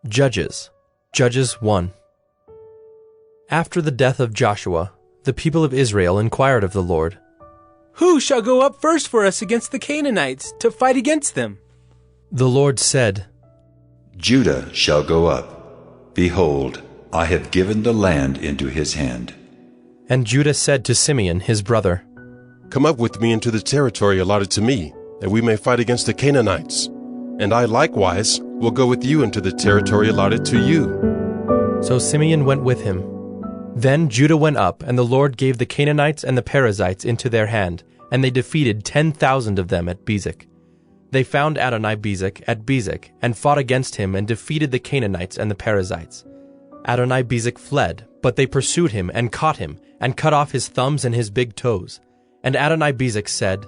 Judges 1. After the death of Joshua, the people of Israel inquired of the Lord, "Who shall go up first for us against the Canaanites, to fight against them?" The Lord said, Judah shall go up. Behold, I have given the land into his hand. And Judah said to Simeon his brother, Come up with me into the territory allotted to me, that we may fight against the Canaanites. And I likewise will go with you into the territory allotted to you. So Simeon went with him. Then Judah went up, and the Lord gave the Canaanites and the Perizzites into their hand, and they defeated 10,000 of them at Bezek. They found Adoni-Bezek at Bezek, and fought against him, and defeated the Canaanites and the Perizzites. Adoni-Bezek fled, but they pursued him, and caught him, and cut off his thumbs and his big toes. And Adoni-Bezek said,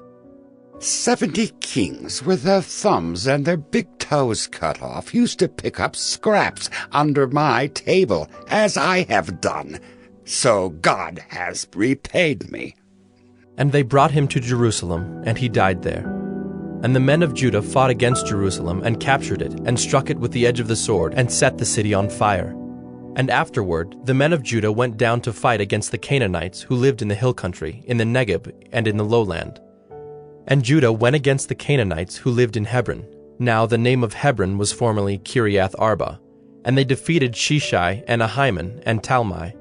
70 kings with their thumbs and their big toes cut off used to pick up scraps under my table, as I have done. So God has repaid me. And they brought him to Jerusalem, and he died there. And the men of Judah fought against Jerusalem, and captured it, and struck it with the edge of the sword, and set the city on fire. And afterward the men of Judah went down to fight against the Canaanites who lived in the hill country, in the Negeb, and in the lowland. And Judah went against the Canaanites who lived in Hebron. Now the name of Hebron was formerly Kiriath Arba. And they defeated Sheshai, and Ahiman, and Talmai.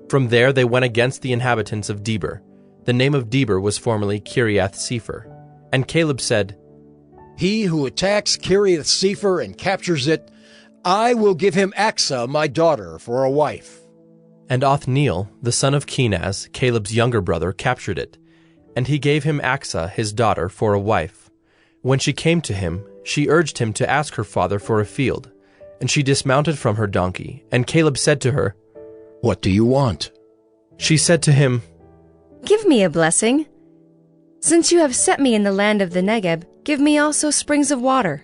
From there they went against the inhabitants of Debir. The name of Debir was formerly Kiriath Sepher. And Caleb said, He who attacks Kiriath Sepher and captures it, I will give him Achsah, my daughter, for a wife. And Othniel, the son of Kenaz, Caleb's younger brother, captured it. And he gave him Achsah, his daughter, for a wife. When she came to him, she urged him to ask her father for a field. And she dismounted from her donkey, and Caleb said to her, What do you want? She said to him, Give me a blessing. Since you have set me in the land of the Negeb, give me also springs of water.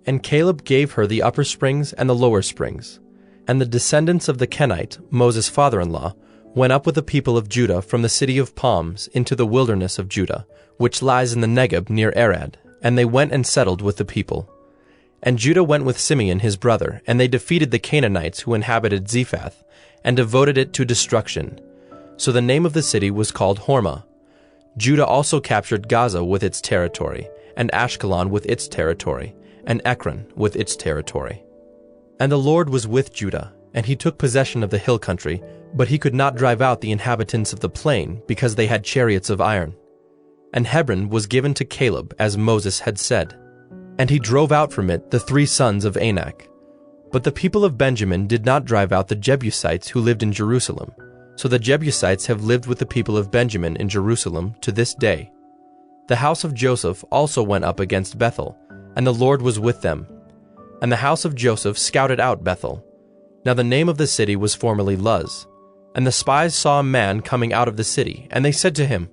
And Caleb gave her the upper springs and the lower springs. And the descendants of the Kenite, Moses' father-in-law, went up with the people of Judah from the city of palms into the wilderness of Judah, which lies in the Negeb near Arad, and they went and settled with the people. And Judah went with Simeon his brother, and they defeated the Canaanites who inhabited Zephath, and devoted it to destruction. So the name of the city was called Hormah. Judah also captured Gaza with its territory, and Ashkelon with its territory, and Ekron with its territory. And the Lord was with Judah, and he took possession of the hill country, but he could not drive out the inhabitants of the plain, because they had chariots of iron. And Hebron was given to Caleb, as Moses had said. And he drove out from it the 3 sons of Anak. But the people of Benjamin did not drive out the Jebusites who lived in Jerusalem. So the Jebusites have lived with the people of Benjamin in Jerusalem to this day. The house of Joseph also went up against Bethel, and the Lord was with them. And the house of Joseph scouted out Bethel. Now the name of the city was formerly Luz. And the spies saw a man coming out of the city, and they said to him,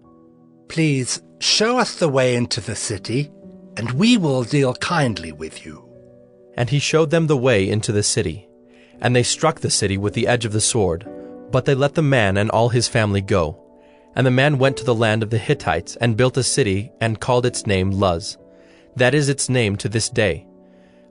Please show us the way into the city, and we will deal kindly with you. And he showed them the way into the city. And they struck the city with the edge of the sword, but they let the man and all his family go. And the man went to the land of the Hittites, and built a city, and called its name Luz. That is its name to this day.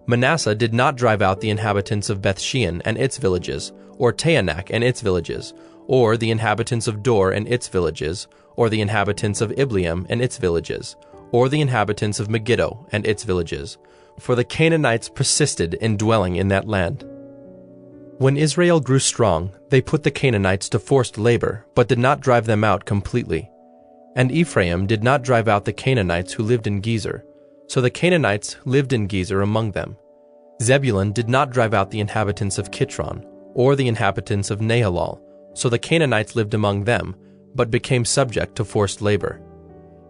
Manasseh did not drive out the inhabitants of Bethshean and its villages, or Taanach and its villages, or the inhabitants of Dor and its villages, or the inhabitants of Ibleam and its villages, or the inhabitants of Megiddo and its villages, for the Canaanites persisted in dwelling in that land. When Israel grew strong, they put the Canaanites to forced labor, but did not drive them out completely. And Ephraim did not drive out the Canaanites who lived in Gezer, so the Canaanites lived in Gezer among them. Zebulun did not drive out the inhabitants of Kitron, or the inhabitants of Nahalal, so the Canaanites lived among them, but became subject to forced labor.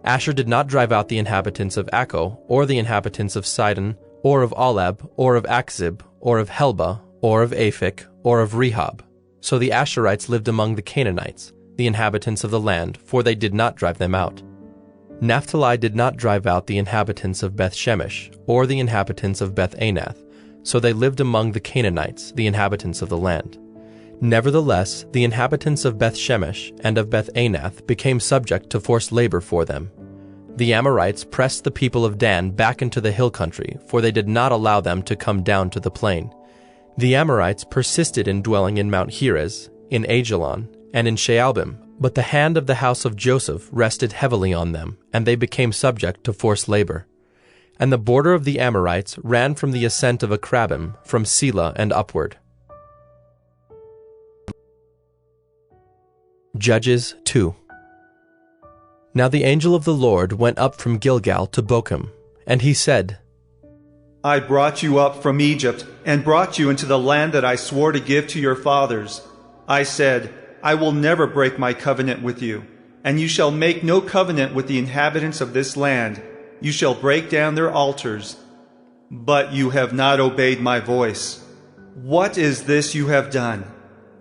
Asher did not drive out the inhabitants of Akko, or the inhabitants of Sidon, or of Alab, or of Achzib, or of Helba, or of Aphik, or of Rehob. So the Asherites lived among the Canaanites, the inhabitants of the land, for they did not drive them out. Naphtali did not drive out the inhabitants of Beth-Shemesh, or the inhabitants of Beth-Anath, so they lived among the Canaanites, the inhabitants of the land. Nevertheless, the inhabitants of Beth-Shemesh and of Beth-Anath became subject to forced labor for them. The Amorites pressed the people of Dan back into the hill country, for they did not allow them to come down to the plain. The Amorites persisted in dwelling in Mount Heres, in Ajalon, and in Shaalbim, but the hand of the house of Joseph rested heavily on them, and they became subject to forced labor. And the border of the Amorites ran from the ascent of Akrabim, from Selah and upward. Judges 2. Now the angel of the Lord went up from Gilgal to Bochim, and he said, I brought you up from Egypt, and brought you into the land that I swore to give to your fathers. I said, I will never break my covenant with you, and you shall make no covenant with the inhabitants of this land. You shall break down their altars. But you have not obeyed my voice. What is this you have done?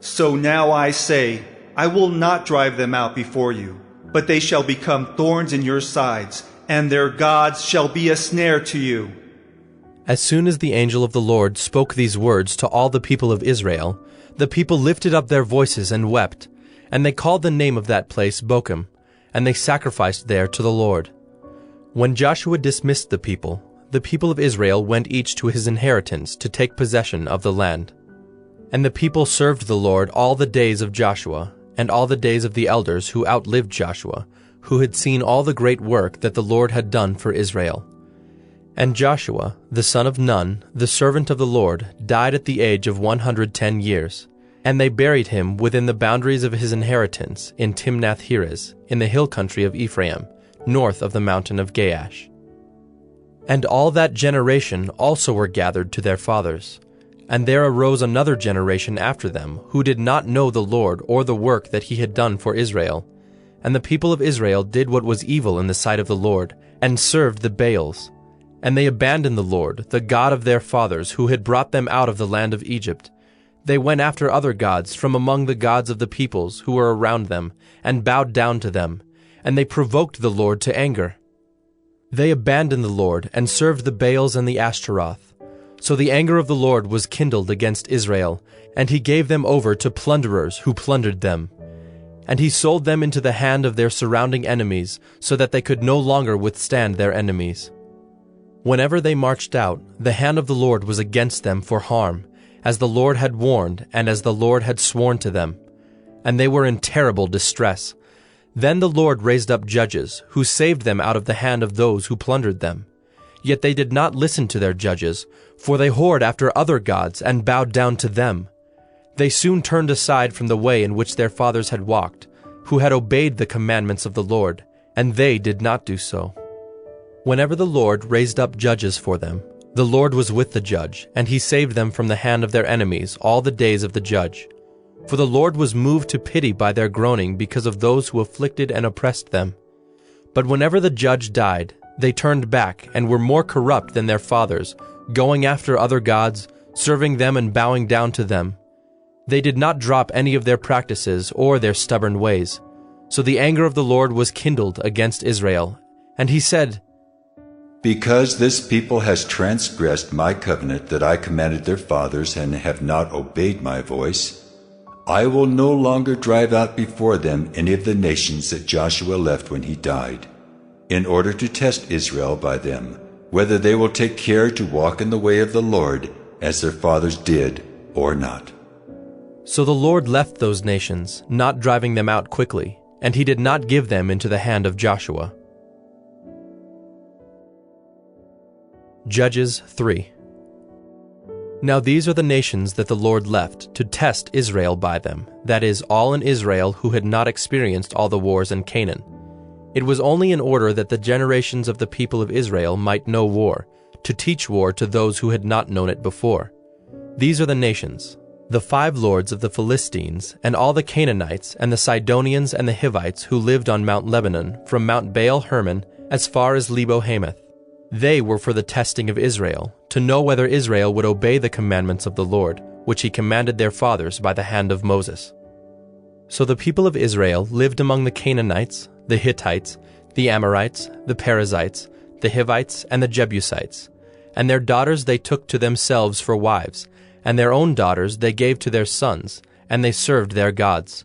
So now I say, I will not drive them out before you, but they shall become thorns in your sides, and their gods shall be a snare to you. As soon as the angel of the Lord spoke these words to all the people of Israel, the people lifted up their voices and wept, and they called the name of that place Bochim, and they sacrificed there to the Lord. When Joshua dismissed the people of Israel went each to his inheritance to take possession of the land. And the people served the Lord all the days of Joshua, and all the days of the elders who outlived Joshua, who had seen all the great work that the Lord had done for Israel. And Joshua, the son of Nun, the servant of the Lord, died at the age of 110 years. And they buried him within the boundaries of his inheritance in Timnath-Heres, in the hill country of Ephraim, north of the mountain of Gaash. And all that generation also were gathered to their fathers. And there arose another generation after them, who did not know the Lord or the work that he had done for Israel. And the people of Israel did what was evil in the sight of the Lord, and served the Baals. And they abandoned the Lord, the God of their fathers, who had brought them out of the land of Egypt. They went after other gods from among the gods of the peoples who were around them, and bowed down to them, and they provoked the Lord to anger. They abandoned the Lord, and served the Baals and the Ashtaroth. So the anger of the Lord was kindled against Israel, and he gave them over to plunderers who plundered them. And he sold them into the hand of their surrounding enemies, so that they could no longer withstand their enemies. Whenever they marched out, the hand of the Lord was against them for harm, as the Lord had warned and as the Lord had sworn to them. And they were in terrible distress. Then the Lord raised up judges, who saved them out of the hand of those who plundered them. Yet they did not listen to their judges, for they whored after other gods and bowed down to them. They soon turned aside from the way in which their fathers had walked, who had obeyed the commandments of the Lord, and they did not do so. Whenever the Lord raised up judges for them, the Lord was with the judge, and he saved them from the hand of their enemies all the days of the judge. For the Lord was moved to pity by their groaning because of those who afflicted and oppressed them. But whenever the judge died, they turned back and were more corrupt than their fathers, going after other gods, serving them and bowing down to them. They did not drop any of their practices or their stubborn ways. So the anger of the Lord was kindled against Israel. And he said, Because this people has transgressed my covenant that I commanded their fathers and have not obeyed my voice, I will no longer drive out before them any of the nations that Joshua left when he died, in order to test Israel by them, whether they will take care to walk in the way of the Lord as their fathers did or not. So the Lord left those nations, not driving them out quickly, and he did not give them into the hand of Joshua. Judges 3. Now these are the nations that the Lord left to test Israel by them, that is, all in Israel who had not experienced all the wars in Canaan. It was only in order that the generations of the people of Israel might know war, to teach war to those who had not known it before. These are the nations: the 5 lords of the Philistines, and all the Canaanites, and the Sidonians and the Hivites who lived on Mount Lebanon, from Mount Baal Hermon as far as Lebo-Hamath. They were for the testing of Israel, to know whether Israel would obey the commandments of the Lord, which he commanded their fathers by the hand of Moses. So the people of Israel lived among the Canaanites, the Hittites, the Amorites, the Perizzites, the Hivites, and the Jebusites. And their daughters they took to themselves for wives, and their own daughters they gave to their sons, and they served their gods.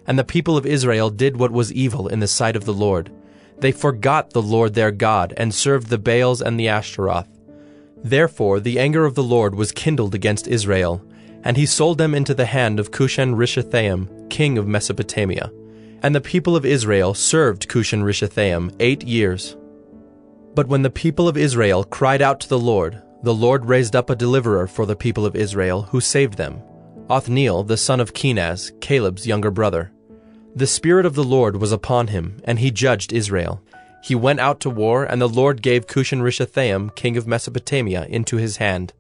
And the people of Israel did what was evil in the sight of the Lord. They forgot the Lord their God, and served the Baals and the Ashtaroth. Therefore the anger of the Lord was kindled against Israel, and he sold them into the hand of Cushan-Rishathaim, king of Mesopotamia. And the people of Israel served Cushan-Rishathaim 8 years. But when the people of Israel cried out to the Lord raised up a deliverer for the people of Israel who saved them, Othniel the son of Kenaz, Caleb's younger brother. The Spirit of the Lord was upon him, and he judged Israel. He went out to war, and the Lord gave Cushan-Rishathaim, king of Mesopotamia, into his hand.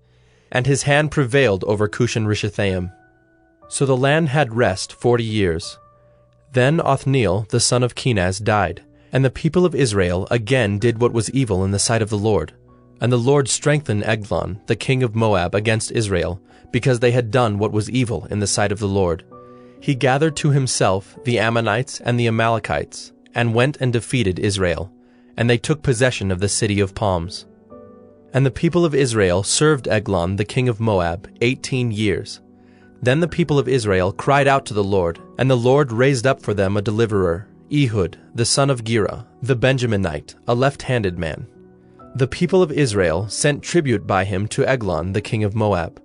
And his hand prevailed over Cushan-Rishathaim. So the land had rest 40 years. Then Othniel the son of Kenaz died, and the people of Israel again did what was evil in the sight of the Lord. And the Lord strengthened Eglon, the king of Moab, against Israel, because they had done what was evil in the sight of the Lord. He gathered to himself the Ammonites and the Amalekites, and went and defeated Israel, and they took possession of the city of palms. And the people of Israel served Eglon the king of Moab 18 years. Then the people of Israel cried out to the Lord, and the Lord raised up for them a deliverer, Ehud, the son of Gera, the Benjaminite, a left-handed man. The people of Israel sent tribute by him to Eglon the king of Moab.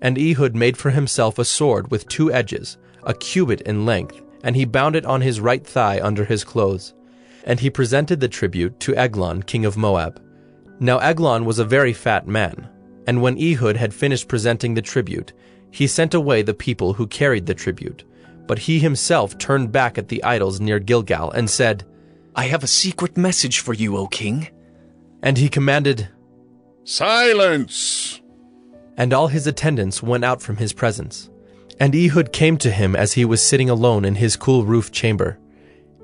And Ehud made for himself a sword with 2 edges, a cubit in length, and he bound it on his right thigh under his clothes. And he presented the tribute to Eglon king of Moab. Now Eglon was a very fat man, and when Ehud had finished presenting the tribute, he sent away the people who carried the tribute. But he himself turned back at the idols near Gilgal and said, I have a secret message for you, O king. And he commanded, Silence! And all his attendants went out from his presence. And Ehud came to him as he was sitting alone in his cool roof chamber.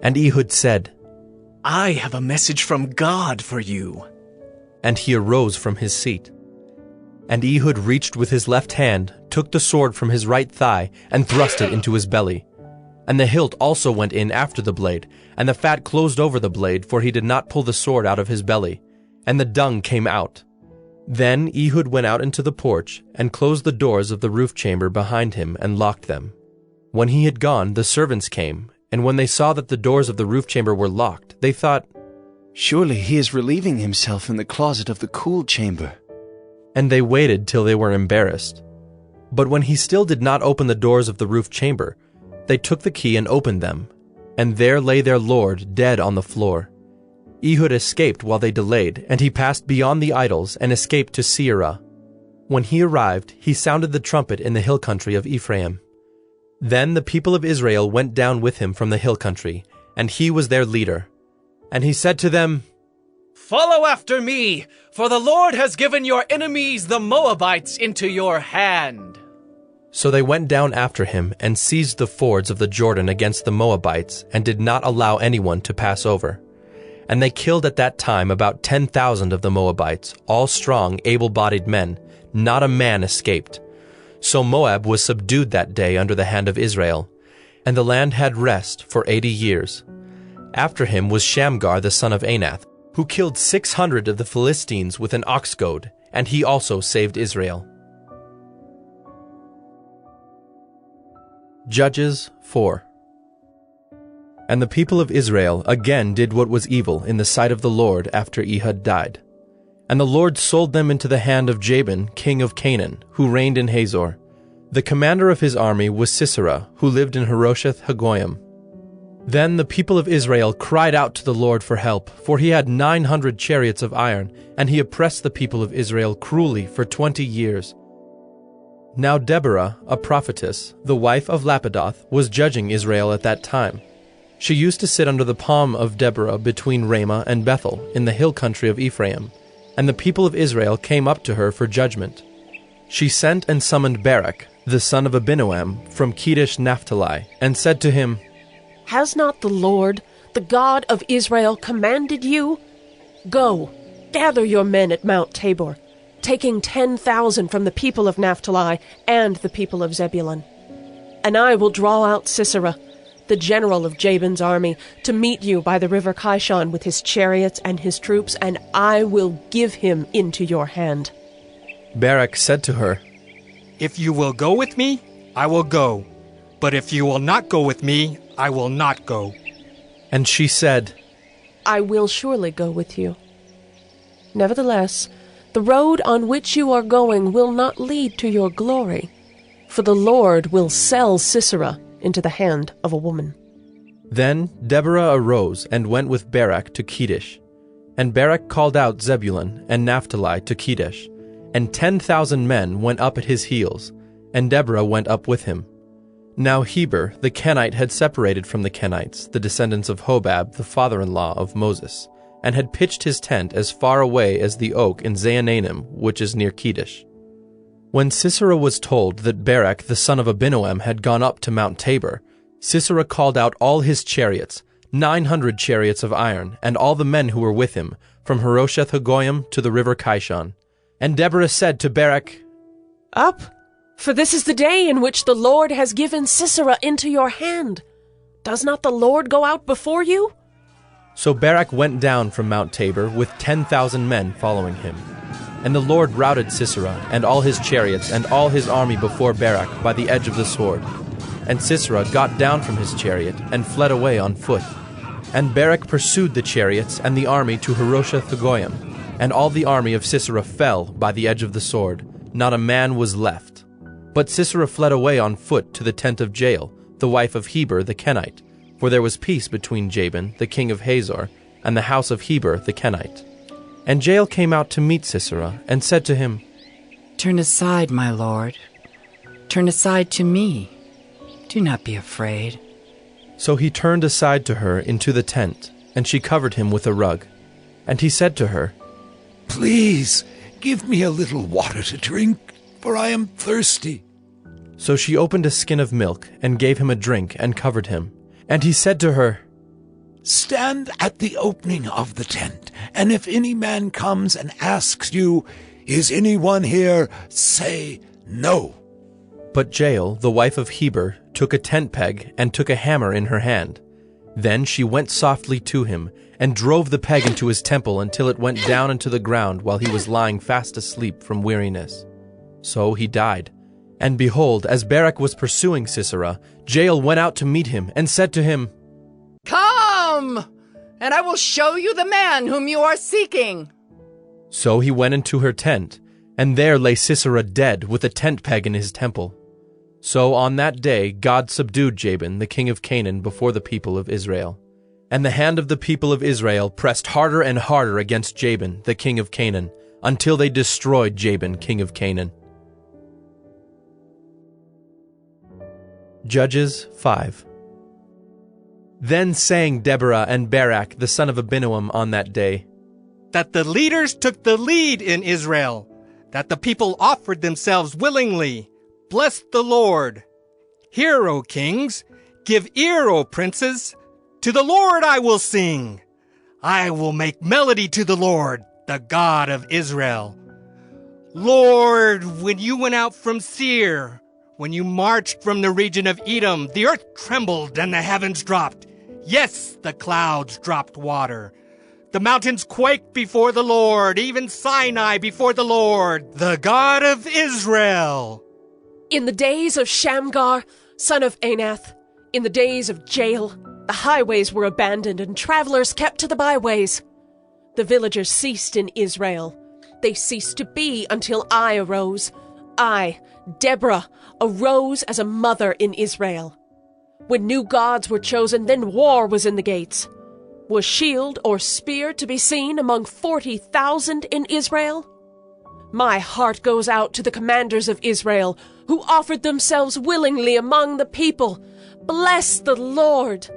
And Ehud said, I have a message from God for you. And he arose from his seat. And Ehud reached with his left hand, took the sword from his right thigh, and thrust it into his belly. And the hilt also went in after the blade, and the fat closed over the blade, for he did not pull the sword out of his belly. And the dung came out. Then Ehud went out into the porch, and closed the doors of the roof chamber behind him, and locked them. When he had gone, the servants came, and when they saw that the doors of the roof chamber were locked, they thought, Surely he is relieving himself in the closet of the cool chamber. And they waited till they were embarrassed. But when he still did not open the doors of the roof chamber, they took the key and opened them, and there lay their lord dead on the floor. Ehud escaped while they delayed, and he passed beyond the idols and escaped to Seirah. When he arrived, he sounded the trumpet in the hill country of Ephraim. Then the people of Israel went down with him from the hill country, and he was their leader. And he said to them, Follow after me, for the Lord has given your enemies the Moabites into your hand. So they went down after him and seized the fords of the Jordan against the Moabites, and did not allow anyone to pass over. And they killed at that time about 10,000 of the Moabites, all strong, able-bodied men. Not a man escaped. So Moab was subdued that day under the hand of Israel, and the land had rest for 80 years. After him was Shamgar the son of Anath, who killed 600 of the Philistines with an ox goad, and he also saved Israel. Judges 4. And the people of Israel again did what was evil in the sight of the Lord after Ehud died. And the Lord sold them into the hand of Jabin, king of Canaan, who reigned in Hazor. The commander of his army was Sisera, who lived in Harosheth Hagoyim. Then the people of Israel cried out to the Lord for help, for he had 900 chariots of iron, and he oppressed the people of Israel cruelly for 20 years. Now Deborah, a prophetess, the wife of Lapidoth, was judging Israel at that time. She used to sit under the palm of Deborah between Ramah and Bethel, in the hill country of Ephraim, and the people of Israel came up to her for judgment. She sent and summoned Barak, the son of Abinoam, from Kedesh Naphtali, and said to him, Has not the Lord, the God of Israel, commanded you? Go, gather your men at Mount Tabor, taking 10,000 from the people of Naphtali and the people of Zebulun. And I will draw out Sisera, the general of Jabin's army, to meet you by the river Kishon with his chariots and his troops, and I will give him into your hand. Barak said to her, If you will go with me, I will go. But if you will not go with me, I will not go. And she said, I will surely go with you. Nevertheless, the road on which you are going will not lead to your glory. for the Lord will sell Sisera into the hand of a woman." Then Deborah arose and went with Barak to Kedesh. And Barak called out Zebulun and Naphtali to Kedesh, and 10,000 men went up at his heels, and Deborah went up with him. Now Heber the Kenite had separated from the Kenites, the descendants of Hobab, the father-in-law of Moses, and had pitched his tent as far away as the oak in Zaanannim, which is near Kedesh. When Sisera was told that Barak the son of Abinoam had gone up to Mount Tabor, Sisera called out all his chariots, 900 chariots of iron, and all the men who were with him, from Harosheth-Hagoyim to the river Kishon. And Deborah said to Barak, "Up, for this is the day in which the Lord has given Sisera into your hand. Does not the Lord go out before you?" So Barak went down from Mount Tabor with 10,000 men following him. And the Lord routed Sisera and all his chariots and all his army before Barak by the edge of the sword. And Sisera got down from his chariot and fled away on foot. And Barak pursued the chariots and the army to Harosheth-Hagoyim, and all the army of Sisera fell by the edge of the sword. Not a man was left. But Sisera fled away on foot to the tent of Jael, the wife of Heber the Kenite, for there was peace between Jabin, the king of Hazor, and the house of Heber the Kenite. And Jael came out to meet Sisera, and said to him, "Turn aside, my lord. Turn aside to me. Do not be afraid." So he turned aside to her into the tent, and she covered him with a rug. And he said to her, "Please, give me a little water to drink, for I am thirsty." So she opened a skin of milk, and gave him a drink, and covered him. And he said to her, "Stand at the opening of the tent, and if any man comes and asks you, 'Is anyone here?' say, 'No.'" But Jael, the wife of Heber, took a tent peg and took a hammer in her hand. Then she went softly to him, and drove the peg into his temple until it went down into the ground while he was lying fast asleep from weariness. So he died. And behold, as Barak was pursuing Sisera, Jael went out to meet him, and said to him, "Come, and I will show you the man whom you are seeking." So he went into her tent, and there lay Sisera dead with a tent peg in his temple. So on that day God subdued Jabin, the king of Canaan, before the people of Israel. And the hand of the people of Israel pressed harder and harder against Jabin, the king of Canaan, until they destroyed Jabin, king of Canaan. Judges 5. Then sang Deborah and Barak, the son of Abinoam, on that day, "That the leaders took the lead in Israel, that the people offered themselves willingly. Bless the Lord. Hear, O kings, give ear, O princes. To the Lord I will sing. I will make melody to the Lord, the God of Israel. Lord, when you went out from Seir, when you marched from the region of Edom, the earth trembled and the heavens dropped. Yes, the clouds dropped water. The mountains quaked before the Lord, even Sinai before the Lord, the God of Israel." In the days of Shamgar, son of Anath, in the days of Jael, the highways were abandoned and travelers kept to the byways. The villagers ceased in Israel. They ceased to be until I arose. I, Deborah, arose as a mother in Israel. When new gods were chosen, then war was in the gates. Was shield or spear to be seen among 40,000 in Israel? My heart goes out to the commanders of Israel, who offered themselves willingly among the people. Bless the Lord.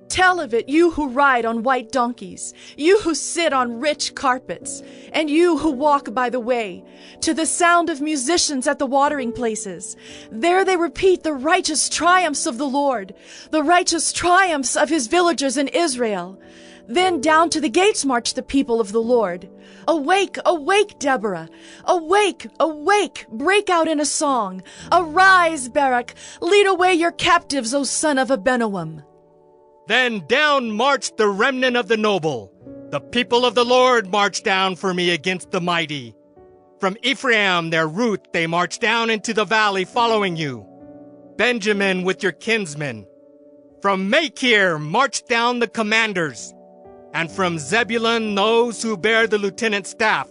Tell of it, you who ride on white donkeys, you who sit on rich carpets, and you who walk by the way, to the sound of musicians at the watering places. There they repeat the righteous triumphs of the Lord, the righteous triumphs of his villagers in Israel. Then down to the gates march the people of the Lord. Awake, awake, Deborah! Awake, awake! Break out in a song! Arise, Barak! Lead away your captives, O son of Abinoam! Then down marched the remnant of the noble. The people of the Lord marched down for me against the mighty. From Ephraim, their root, they marched down into the valley following you. Benjamin with your kinsmen. From Machir marched down the commanders. And from Zebulun those who bear the lieutenant's staff.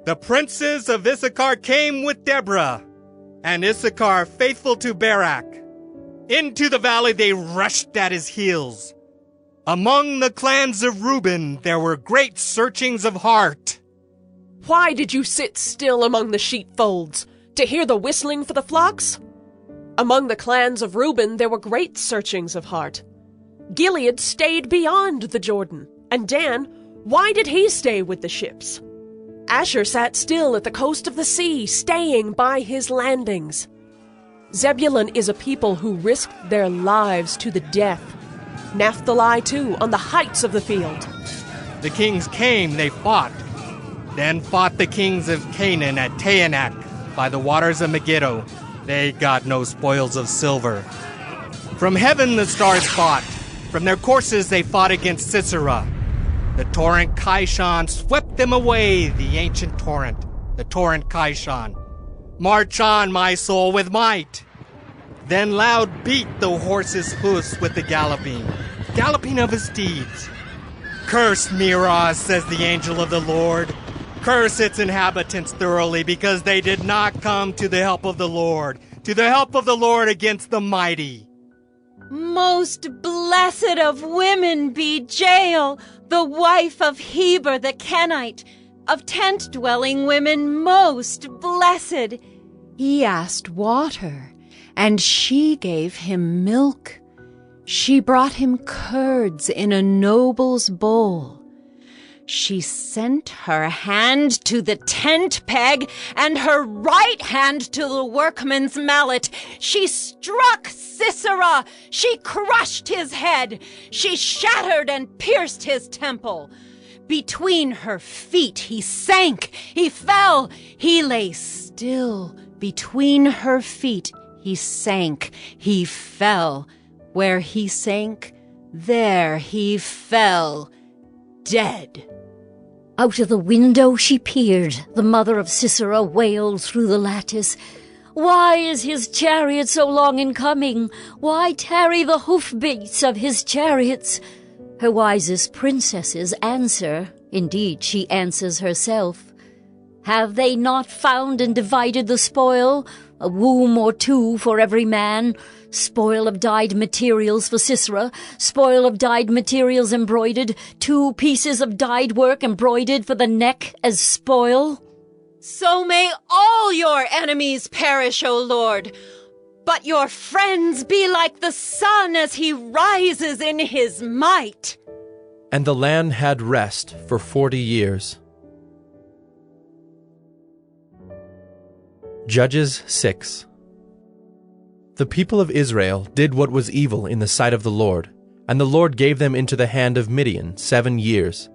The princes of Issachar came with Deborah, and Issachar faithful to Barak. Into the valley they rushed at his heels. Among the clans of Reuben there were great searchings of heart. Why did you sit still among the sheepfolds, to hear the whistling for the flocks? Among the clans of Reuben there were great searchings of heart. Gilead stayed beyond the Jordan, and Dan, why did he stay with the ships? Asher sat still at the coast of the sea, staying by his landings. Zebulun is a people who risked their lives to the death. Naphtali, too, on the heights of the field. The kings came, they fought. Then fought the kings of Canaan at Taanach by the waters of Megiddo. They got no spoils of silver. From heaven the stars fought. From their courses they fought against Sisera. The torrent Kishon swept them away, the ancient torrent, the torrent Kishon. March on, my soul, with might. Then loud beat the horse's hoofs with the galloping of his steeds. Curse Meroz, says the angel of the Lord. Curse its inhabitants thoroughly, because they did not come to the help of the Lord against the mighty. Most blessed of women be Jael, the wife of Heber the Kenite. Of tent-dwelling women most blessed. He asked water, and she gave him milk. She brought him curds in a noble's bowl. She sent her hand to the tent peg and her right hand to the workman's mallet. She struck Sisera. She crushed his head. She shattered and pierced his temple. Between her feet he sank. He fell. He lay still. Between her feet he sank. He fell. Where he sank, there he fell, dead. Out of the window she peered. The mother of Sisera wailed through the lattice. Why is his chariot so long in coming? Why tarry the hoofbeats of his chariots? Her wisest princesses answer. Indeed, she answers herself. Have they not found and divided the spoil? A womb or two for every man. Spoil of dyed materials for Sisera. Spoil of dyed materials embroidered. 2 pieces of dyed work embroidered for the neck as spoil. So may all your enemies perish, O Lord. But your friends be like the sun as he rises in his might. And the land had rest for 40 years. Judges 6. The people of Israel did what was evil in the sight of the Lord, and the Lord gave them into the hand of Midian 7 years.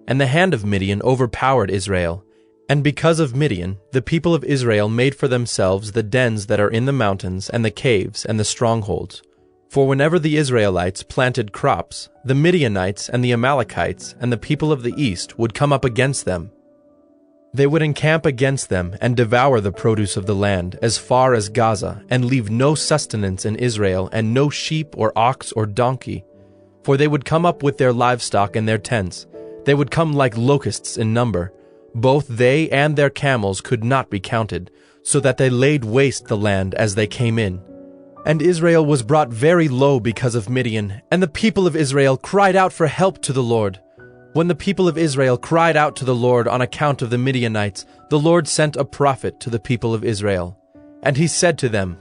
And the hand of Midian overpowered Israel. And because of Midian, the people of Israel made for themselves the dens that are in the mountains, and the caves, and the strongholds. For whenever the Israelites planted crops, the Midianites and the Amalekites and the people of the east would come up against them. They would encamp against them and devour the produce of the land as far as Gaza, and leave no sustenance in Israel, and no sheep or ox or donkey. For they would come up with their livestock and their tents. They would come like locusts in number. Both they and their camels could not be counted, so that they laid waste the land as they came in. And Israel was brought very low because of Midian, and the people of Israel cried out for help to the Lord. When the people of Israel cried out to the Lord on account of the Midianites, the Lord sent a prophet to the people of Israel. And he said to them,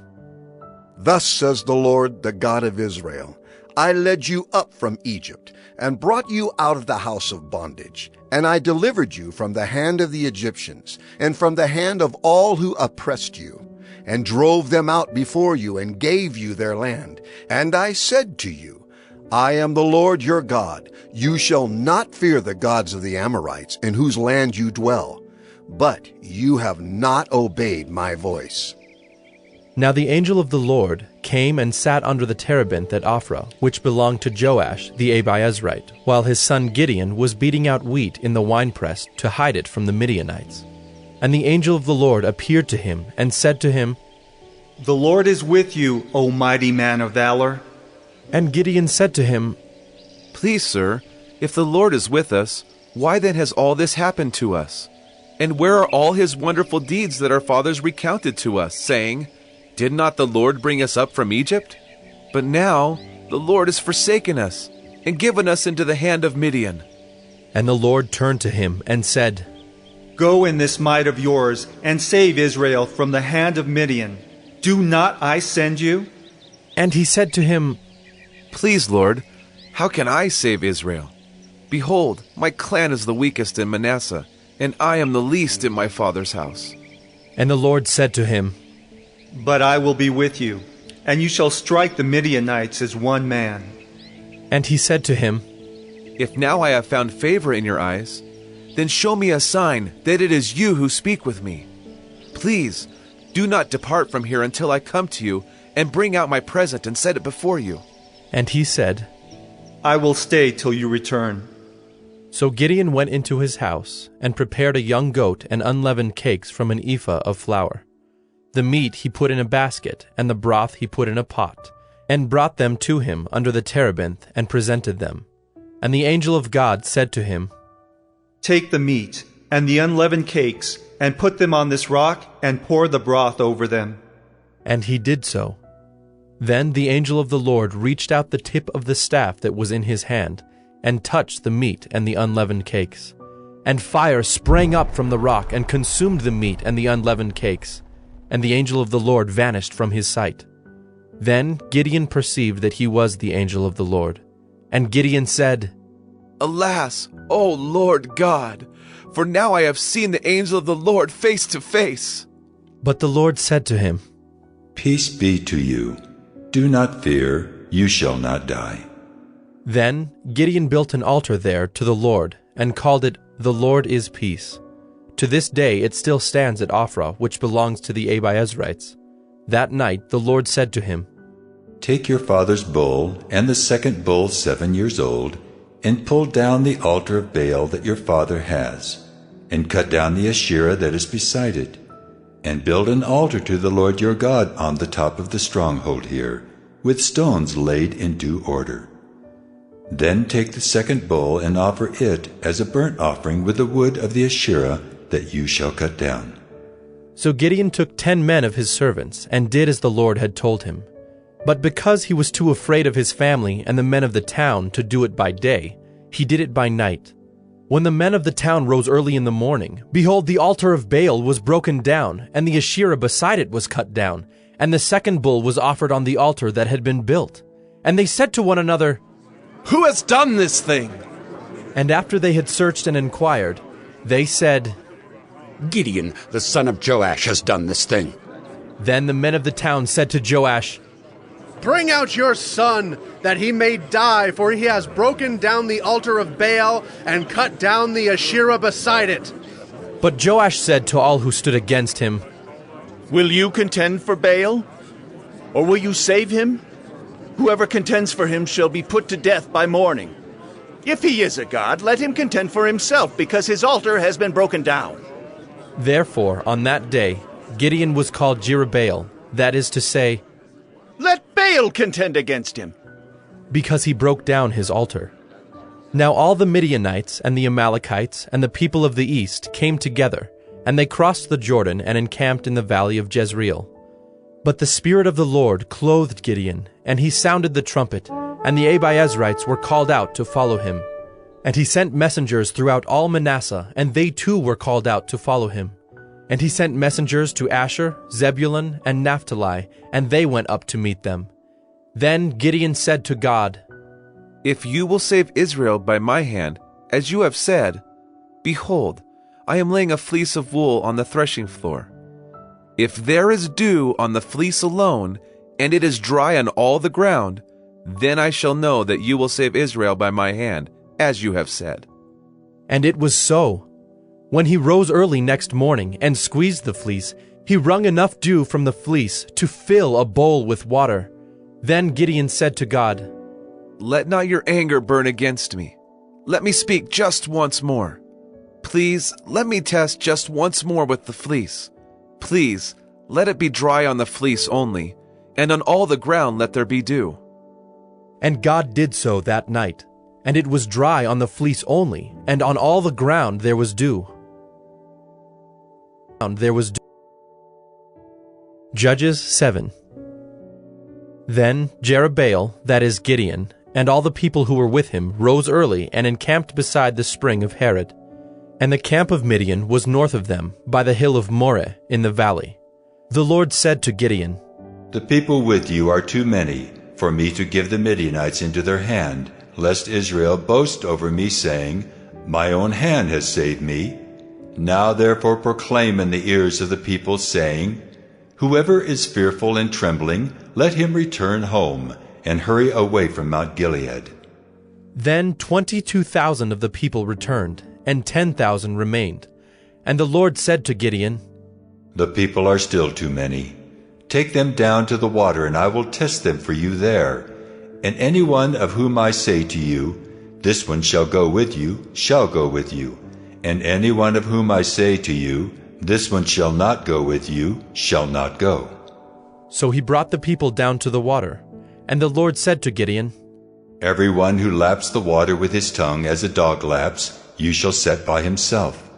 Thus says the Lord, the God of Israel, I led you up from Egypt, and brought you out of the house of bondage. And I delivered you from the hand of the Egyptians, and from the hand of all who oppressed you, and drove them out before you, and gave you their land. And I said to you, I am the Lord your God. You shall not fear the gods of the Amorites, in whose land you dwell. But you have not obeyed my voice. Now the angel of the Lord came and sat under the terebinth at Ophrah, which belonged to Joash the Abiezrite, while his son Gideon was beating out wheat in the winepress to hide it from the Midianites. And the angel of the Lord appeared to him and said to him, The Lord is with you, O mighty man of valor. And Gideon said to him, Please, sir, if the Lord is with us, why then has all this happened to us? And where are all his wonderful deeds that our fathers recounted to us, saying, Did not the Lord bring us up from Egypt? But now the Lord has forsaken us and given us into the hand of Midian. And the Lord turned to him and said, Go in this might of yours and save Israel from the hand of Midian. Do not I send you? And he said to him, Please, Lord, how can I save Israel? Behold, my clan is the weakest in Manasseh, and I am the least in my father's house. And the Lord said to him, But I will be with you, and you shall strike the Midianites as one man. And he said to him, If now I have found favor in your eyes, then show me a sign that it is you who speak with me. Please, do not depart from here until I come to you and bring out my present and set it before you. And he said, I will stay till you return. So Gideon went into his house and prepared a young goat and unleavened cakes from an ephah of flour. The meat he put in a basket, and the broth he put in a pot, and brought them to him under the terebinth and presented them. And the angel of God said to him, Take the meat and the unleavened cakes, and put them on this rock, and pour the broth over them. And he did so. Then the angel of the Lord reached out the tip of the staff that was in his hand, and touched the meat and the unleavened cakes. And fire sprang up from the rock, and consumed the meat and the unleavened cakes. And the angel of the Lord vanished from his sight. Then Gideon perceived that he was the angel of the Lord. And Gideon said, Alas, O Lord God, for now I have seen the angel of the Lord face to face. But the Lord said to him, Peace be to you. Do not fear, you shall not die. Then Gideon built an altar there to the Lord, and called it, The Lord is Peace. To this day it still stands at Ophrah, which belongs to the Abiezrites. That night the Lord said to him, Take your father's bull, and the second bull 7 years old, and pull down the altar of Baal that your father has, and cut down the Asherah that is beside it, and build an altar to the Lord your God on the top of the stronghold here, with stones laid in due order. Then take the second bull and offer it as a burnt offering with the wood of the Asherah that you shall cut down. So Gideon took 10 men of his servants, and did as the Lord had told him. But because he was too afraid of his family and the men of the town to do it by day, he did it by night. When the men of the town rose early in the morning, behold, the altar of Baal was broken down, and the Asherah beside it was cut down, and the second bull was offered on the altar that had been built. And they said to one another, Who has done this thing? And after they had searched and inquired, they said, Gideon, the son of Joash, has done this thing. Then the men of the town said to Joash, Bring out your son, that he may die, for he has broken down the altar of Baal and cut down the Asherah beside it. But Joash said to all who stood against him, Will you contend for Baal? Or will you save him? Whoever contends for him shall be put to death by morning. If he is a god, let him contend for himself, because his altar has been broken down. Therefore, on that day, Gideon was called Jerubbaal, that is to say, Let Baal contend against him. Because he broke down his altar. Now all the Midianites and the Amalekites and the people of the east came together, and they crossed the Jordan and encamped in the valley of Jezreel. But the Spirit of the Lord clothed Gideon, and he sounded the trumpet, and the Abiezrites were called out to follow him. And he sent messengers throughout all Manasseh, and they too were called out to follow him. And he sent messengers to Asher, Zebulun, and Naphtali, and they went up to meet them. Then Gideon said to God, If you will save Israel by my hand, as you have said, behold, I am laying a fleece of wool on the threshing floor. If there is dew on the fleece alone, and it is dry on all the ground, then I shall know that you will save Israel by my hand, as you have said. And it was so. When he rose early next morning and squeezed the fleece, he wrung enough dew from the fleece to fill a bowl with water. Then Gideon said to God, Let not your anger burn against me. Let me speak just once more. Please, let me test just once more with the fleece. Please, let it be dry on the fleece only, and on all the ground let there be dew. And God did so that night, and it was dry on the fleece only, and on all the ground there was dew. Judges 7. Then Jerubbaal, that is Gideon, and all the people who were with him rose early and encamped beside the spring of Harod. And the camp of Midian was north of them, by the hill of Moreh in the valley. The Lord said to Gideon, The people with you are too many for me to give the Midianites into their hand, lest Israel boast over me, saying, My own hand has saved me. Now therefore proclaim in the ears of the people, saying, Whoever is fearful and trembling, let him return home, and hurry away from Mount Gilead. Then 22,000 of the people returned, and 10,000 remained. And the Lord said to Gideon, The people are still too many. Take them down to the water, and I will test them for you there. And anyone of whom I say to you, This one shall go with you, shall go with you. And anyone of whom I say to you, This one shall not go with you, shall not go. So he brought the people down to the water. And the Lord said to Gideon, Everyone who laps the water with his tongue as a dog laps, you shall set by himself.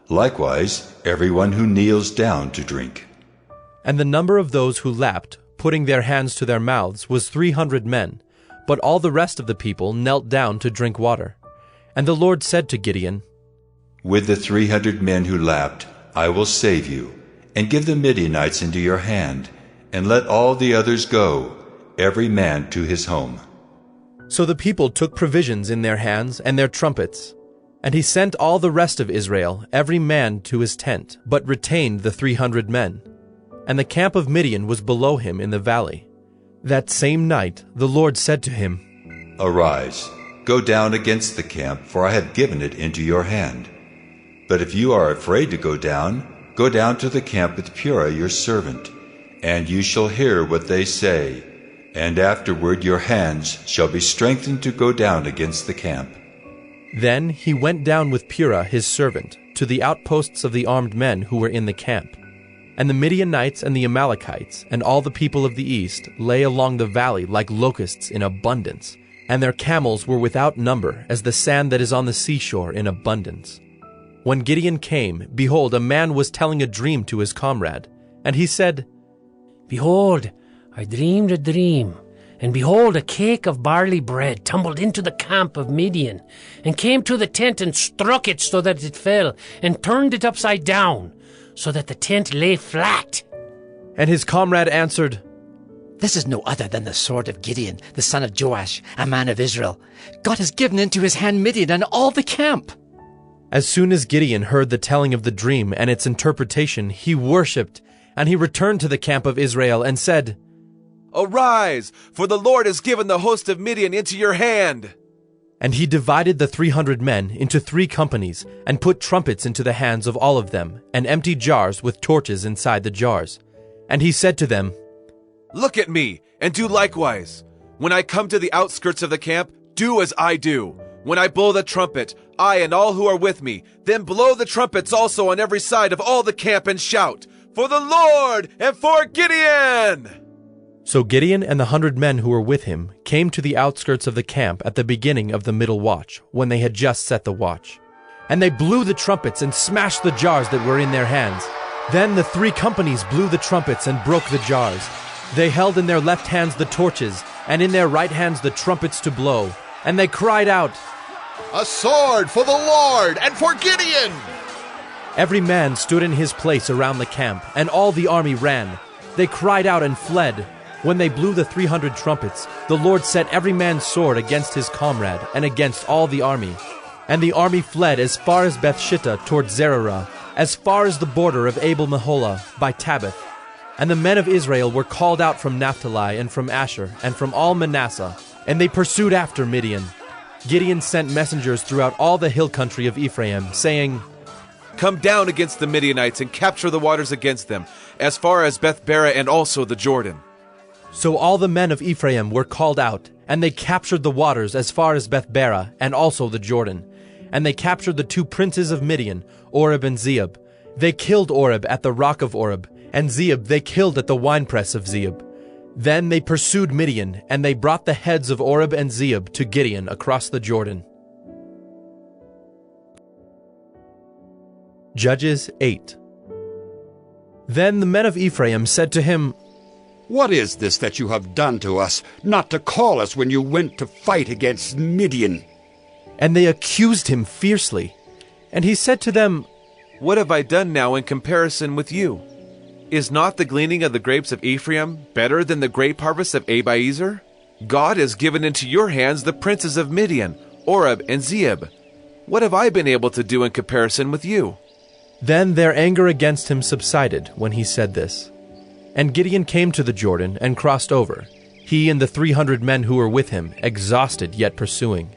Likewise, everyone who kneels down to drink. And the number of those who lapped, putting their hands to their mouths, was 300 men. But all the rest of the people knelt down to drink water. And the Lord said to Gideon, With the 300 men who lapped, I will save you, and give the Midianites into your hand, and let all the others go, every man to his home. So the people took provisions in their hands and their trumpets. And he sent all the rest of Israel, every man to his tent, but retained the 300 men. And the camp of Midian was below him in the valley. That same night the Lord said to him, Arise, go down against the camp, for I have given it into your hand. But if you are afraid to go down to the camp with Purah your servant, and you shall hear what they say, and afterward your hands shall be strengthened to go down against the camp. Then he went down with Purah his servant to the outposts of the armed men who were in the camp. And the Midianites and the Amalekites and all the people of the east lay along the valley like locusts in abundance, and their camels were without number as the sand that is on the seashore in abundance. When Gideon came, behold, a man was telling a dream to his comrade. And he said, Behold, I dreamed a dream, and behold, a cake of barley bread tumbled into the camp of Midian, and came to the tent and struck it so that it fell, and turned it upside down, so that the tent lay flat. And his comrade answered, This is no other than the sword of Gideon, the son of Joash, a man of Israel. God has given into his hand Midian and all the camp. As soon as Gideon heard the telling of the dream and its interpretation, he worshipped, and he returned to the camp of Israel and said, Arise, for the Lord has given the host of Midian into your hand. And he divided the 300 men into 3 companies, and put trumpets into the hands of all of them, and empty jars with torches inside the jars. And he said to them, Look at me, and do likewise. When I come to the outskirts of the camp, do as I do. When I blow the trumpet, I and all who are with me, then blow the trumpets also on every side of all the camp, and shout, For the Lord and for Gideon! So Gideon and the 100 men who were with him came to the outskirts of the camp at the beginning of the middle watch, when they had just set the watch. And they blew the trumpets and smashed the jars that were in their hands. Then the 3 companies blew the trumpets and broke the jars. They held in their left hands the torches, and in their right hands the trumpets to blow. And they cried out, A sword for the Lord and for Gideon! Every man stood in his place around the camp, and all the army ran. They cried out and fled. When they blew the 300 trumpets, the Lord set every man's sword against his comrade and against all the army. And the army fled as far as Bethshittah toward Zererah, as far as the border of Abel-Meholah by Tabbath. And the men of Israel were called out from Naphtali and from Asher and from all Manasseh, and they pursued after Midian. Gideon sent messengers throughout all the hill country of Ephraim, saying, Come down against the Midianites and capture the waters against them, as far as Beth-barah and also the Jordan. So all the men of Ephraim were called out, and they captured the waters as far as Beth-barah and also the Jordan. And they captured the 2 princes of Midian, Oreb and Zeeb. They killed Oreb at the rock of Oreb, and Zeeb they killed at the winepress of Zeeb. Then they pursued Midian, and they brought the heads of Oreb and Zeeb to Gideon across the Jordan. Judges 8. Then the men of Ephraim said to him, What is this that you have done to us, not to call us when you went to fight against Midian? And they accused him fiercely. And he said to them, What have I done now in comparison with you? Is not the gleaning of the grapes of Ephraim better than the grape harvest of Abiezer? God has given into your hands the princes of Midian, Oreb and Zeeb. What have I been able to do in comparison with you? Then their anger against him subsided when he said this. And Gideon came to the Jordan and crossed over, he and the 300 men who were with him, exhausted yet pursuing.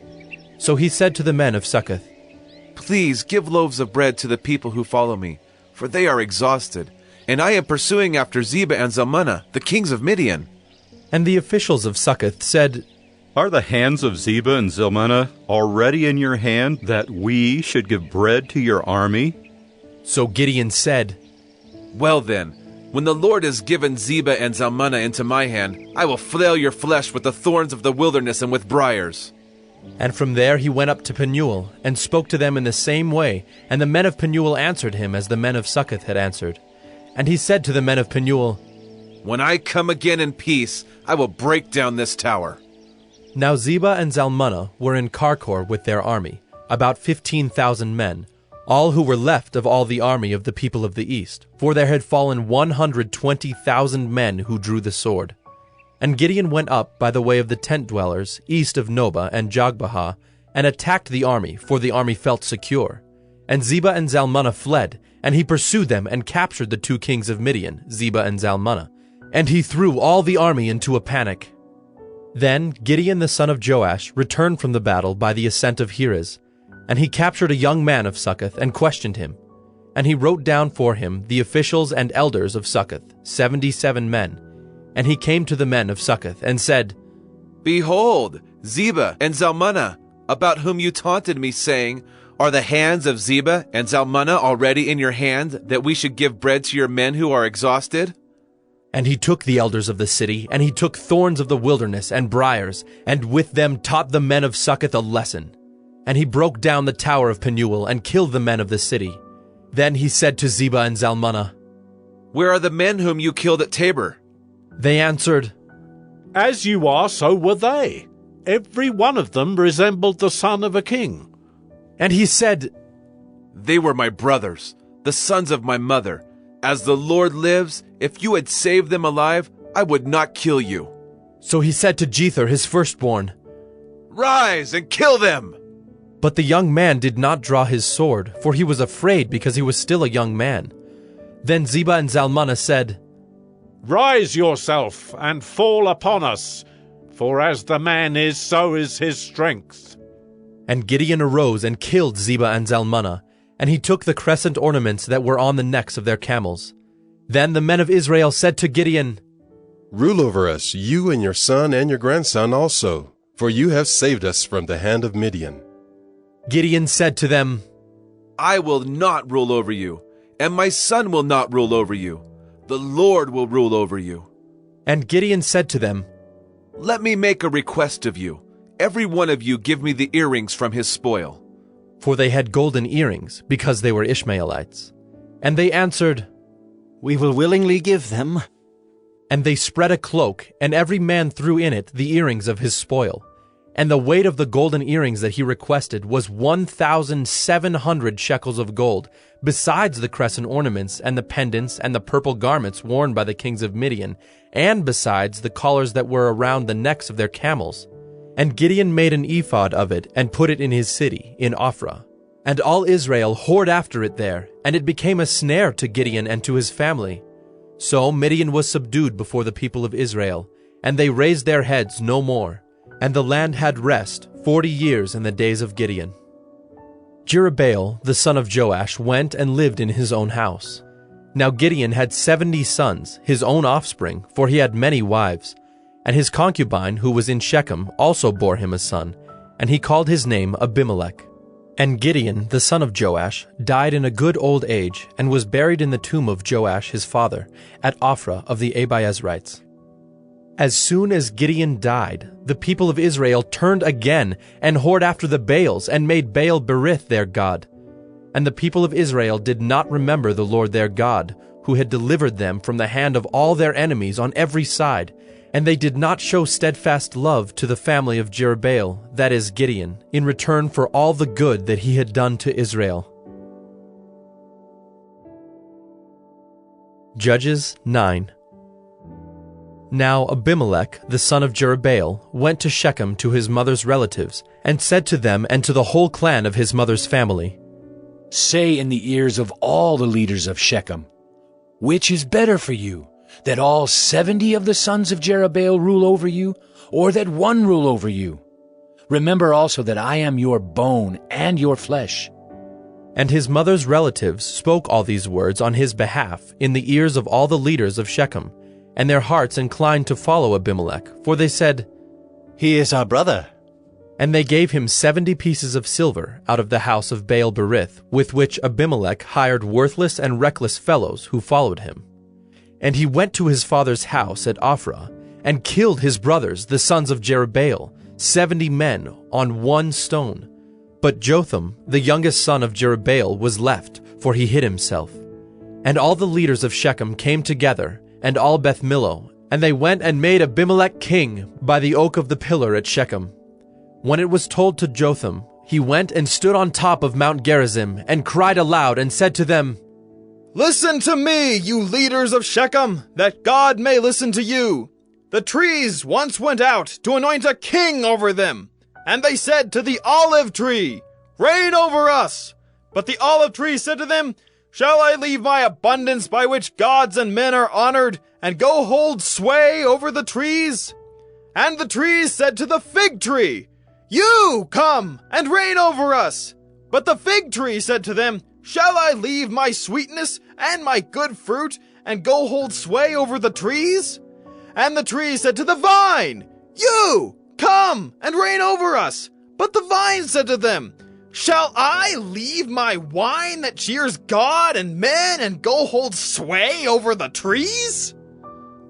So he said to the men of Succoth, Please give loaves of bread to the people who follow me, for they are exhausted, and I am pursuing after Zebah and Zalmunna, the kings of Midian. And the officials of Succoth said, Are the hands of Zebah and Zalmunna already in your hand, that we should give bread to your army? So Gideon said, Well then, when the Lord has given Zebah and Zalmunna into my hand, I will flail your flesh with the thorns of the wilderness and with briars. And from there he went up to Penuel, and spoke to them in the same way, and the men of Penuel answered him as the men of Succoth had answered. And he said to the men of Penuel, When I come again in peace, I will break down this tower. Now Zebah and Zalmunna were in Karkor with their army, about 15,000 men, all who were left of all the army of the people of the east, for there had fallen 120,000 men who drew the sword. And Gideon went up by the way of the tent dwellers, east of Nobah and Jogbehah, and attacked the army, for the army felt secure. And Zebah and Zalmunna fled, and he pursued them and captured the 2 kings of Midian, Zebah and Zalmunna. And he threw all the army into a panic. Then Gideon the son of Joash returned from the battle by the ascent of Heres, and he captured a young man of Succoth and questioned him. And he wrote down for him the officials and elders of Succoth, 77 men. And he came to the men of Succoth and said, Behold, Zebah and Zalmunna, about whom you taunted me, saying, Are the hands of Zebah and Zalmunna already in your hand, that we should give bread to your men who are exhausted? And he took the elders of the city, and he took thorns of the wilderness and briars, and with them taught the men of Succoth a lesson. And he broke down the tower of Penuel, and killed the men of the city. Then he said to Zebah and Zalmunna, Where are the men whom you killed at Tabor? They answered, As you are, so were they. Every one of them resembled the son of a king. And he said, They were my brothers, the sons of my mother. As the Lord lives, if you had saved them alive, I would not kill you. So he said to Jether, his firstborn, Rise and kill them! But the young man did not draw his sword, for he was afraid because he was still a young man. Then Zebah and Zalmunna said, Rise yourself and fall upon us, for as the man is, so is his strength. And Gideon arose and killed Zebah and Zalmunna, and he took the crescent ornaments that were on the necks of their camels. Then the men of Israel said to Gideon, Rule over us, you and your son and your grandson also, for you have saved us from the hand of Midian. Gideon said to them, I will not rule over you, and my son will not rule over you. The Lord will rule over you. And Gideon said to them, Let me make a request of you. Every one of you give me the earrings from his spoil. For they had golden earrings, because they were Ishmaelites. And they answered, We will willingly give them. And they spread a cloak, and every man threw in it the earrings of his spoil. And the weight of the golden earrings that he requested was 1,700 shekels of gold, besides the crescent ornaments and the pendants and the purple garments worn by the kings of Midian, and besides the collars that were around the necks of their camels. And Gideon made an ephod of it and put it in his city, in Ophrah. And all Israel whored after it there, and it became a snare to Gideon and to his family. So Midian was subdued before the people of Israel, and they raised their heads no more. And the land had rest 40 years in the days of Gideon. Jerubbaal, the son of Joash, went and lived in his own house. Now Gideon had 70 sons, his own offspring, for he had many wives. And his concubine, who was in Shechem, also bore him a son, and he called his name Abimelech. And Gideon, the son of Joash, died in a good old age, and was buried in the tomb of Joash his father, at Ophrah of the Abiezrites. As soon as Gideon died, the people of Israel turned again and whored after the Baals and made Baal Berith their god. And the people of Israel did not remember the Lord their God, who had delivered them from the hand of all their enemies on every side, and they did not show steadfast love to the family of Jerubbaal, that is Gideon, in return for all the good that he had done to Israel. Judges 9. Now Abimelech, the son of Jerubbaal, went to Shechem to his mother's relatives, and said to them and to the whole clan of his mother's family, Say in the ears of all the leaders of Shechem, which is better for you, that all 70 of the sons of Jerubbaal rule over you, or that one rule over you? Remember also that I am your bone and your flesh. And his mother's relatives spoke all these words on his behalf in the ears of all the leaders of Shechem, and their hearts inclined to follow Abimelech, for they said, He is our brother. And they gave him 70 pieces of silver out of the house of Baal-berith, with which Abimelech hired worthless and reckless fellows who followed him. And he went to his father's house at Ophrah, and killed his brothers, the sons of Jerubbaal, 70 men on one stone. But Jotham, the youngest son of Jerubbaal, was left, for he hid himself. And all the leaders of Shechem came together, and all Beth Millo, and they went and made Abimelech king by the oak of the pillar at Shechem. When it was told to Jotham, he went and stood on top of Mount Gerizim, and cried aloud, and said to them, Listen to me, you leaders of Shechem, that God may listen to you. The trees once went out to anoint a king over them, and they said to the olive tree, Reign over us. But the olive tree said to them, Shall I leave my abundance by which gods and men are honored, and go hold sway over the trees? And the trees said to the fig tree, You come and reign over us. But the fig tree said to them, Shall I leave my sweetness and my good fruit, and go hold sway over the trees? And the tree said to the vine, You come and reign over us. But the vine said to them, Shall I leave my wine that cheers God and men and go hold sway over the trees?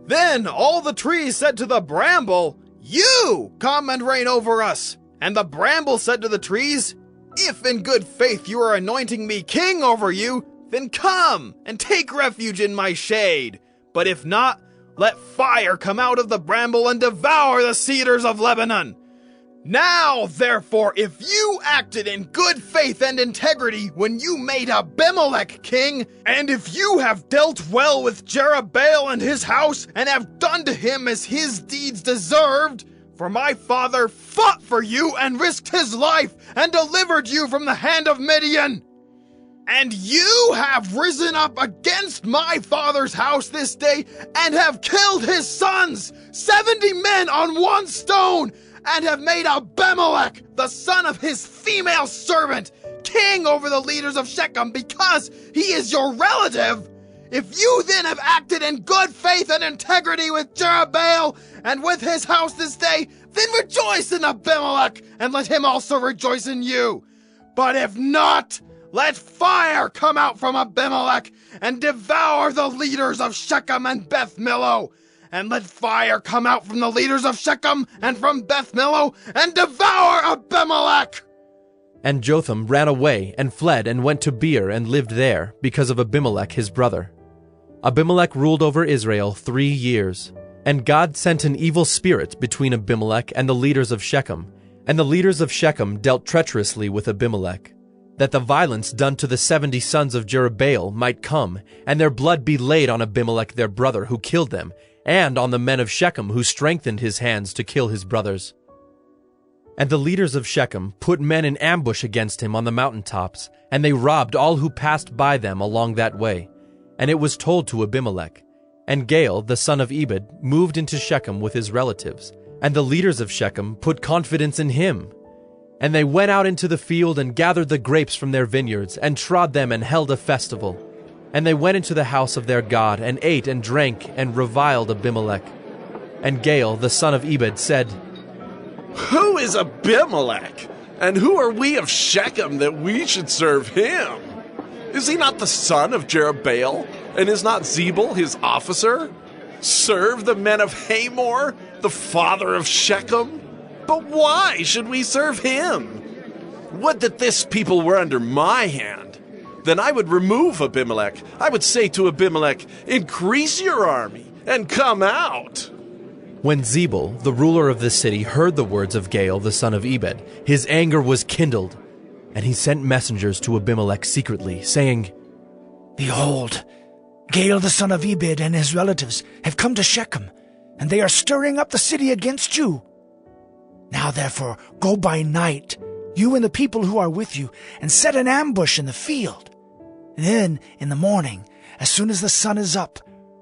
Then all the trees said to the bramble, You come and reign over us. And the bramble said to the trees, If in good faith you are anointing me king over you, then come and take refuge in my shade. But if not, let fire come out of the bramble and devour the cedars of Lebanon. Now, therefore, if you acted in good faith and integrity when you made Abimelech king, and if you have dealt well with Jerubbaal and his house, and have done to him as his deeds deserved, for my father fought for you and risked his life and delivered you from the hand of Midian, and you have risen up against my father's house this day and have killed his sons, 70 men on one stone, and have made Abimelech, the son of his female servant, king over the leaders of Shechem because he is your relative. If you then have acted in good faith and integrity with Jerubbaal and with his house this day, then rejoice in Abimelech and let him also rejoice in you. But if not, let fire come out from Abimelech and devour the leaders of Shechem and Beth Millo. And let fire come out from the leaders of Shechem and from Beth Millo and devour Abimelech. And Jotham ran away and fled and went to Beer and lived there because of Abimelech his brother. Abimelech ruled over Israel 3 years. And God sent an evil spirit between Abimelech and the leaders of Shechem. And the leaders of Shechem dealt treacherously with Abimelech, that the violence done to the 70 sons of Jerubbaal might come, and their blood be laid on Abimelech their brother who killed them, and on the men of Shechem who strengthened his hands to kill his brothers. And the leaders of Shechem put men in ambush against him on the mountaintops, and they robbed all who passed by them along that way. And it was told to Abimelech. And Gaal, the son of Ebed, moved into Shechem with his relatives, and the leaders of Shechem put confidence in him. And they went out into the field and gathered the grapes from their vineyards, and trod them and held a festival. And they went into the house of their God, and ate and drank, and reviled Abimelech. And Gaal, the son of Ebed, said, Who is Abimelech? And who are we of Shechem that we should serve him? Is he not the son of Jerubbaal? And is not Zebul his officer? Serve the men of Hamor, the father of Shechem? But why should we serve him? Would that this people were under my hand. then I would remove Abimelech. I would say to Abimelech, increase your army and come out. When Zebul, the ruler of the city, heard the words of Gaal, the son of Ebed, his anger was kindled, and he sent messengers to Abimelech secretly, saying, Behold, Gaal, the son of Ebed, and his relatives have come to Shechem, and they are stirring up the city against you. Now therefore go by night, you and the people who are with you, and set an ambush in the field. Then in the morning, as soon as the sun is up,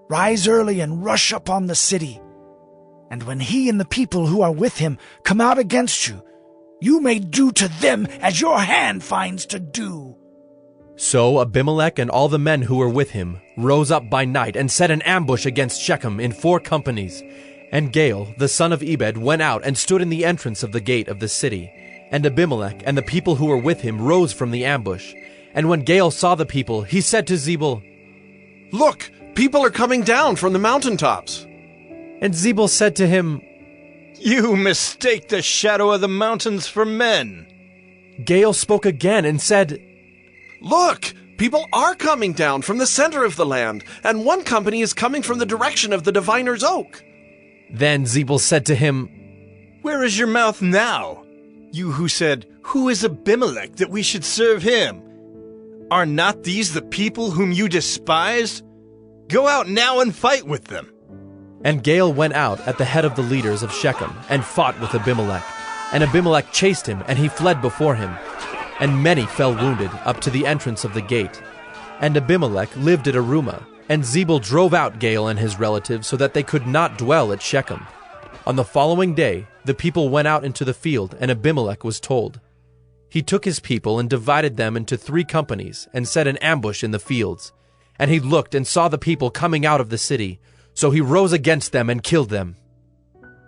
rise early and rush upon the city. And when he and the people who are with him come out against you, you may do to them as your hand finds to do. So Abimelech and all the men who were with him rose up by night and set an ambush against Shechem in 4 companies. And Gaal, the son of Ebed, went out and stood in the entrance of the gate of the city. And Abimelech and the people who were with him rose from the ambush. And when Gaal saw the people, he said to Zebul, Look, people are coming down from the mountaintops. And Zebul said to him, You mistake the shadow of the mountains for men. Gaal spoke again and said, Look, people are coming down from the center of the land, and one company is coming from the direction of the diviner's oak. Then Zebul said to him, Where is your mouth now? You who said, Who is Abimelech that we should serve him? Are not these the people whom you despise? Go out now and fight with them. And Gaal went out at the head of the leaders of Shechem and fought with Abimelech. And Abimelech chased him, and he fled before him. And many fell wounded up to the entrance of the gate. And Abimelech lived at Arumah, and Zebul drove out Gaal and his relatives so that they could not dwell at Shechem. On the following day, the people went out into the field, and Abimelech was told. He took his people and divided them into 3 companies and set an ambush in the fields. And he looked and saw the people coming out of the city, so he rose against them and killed them.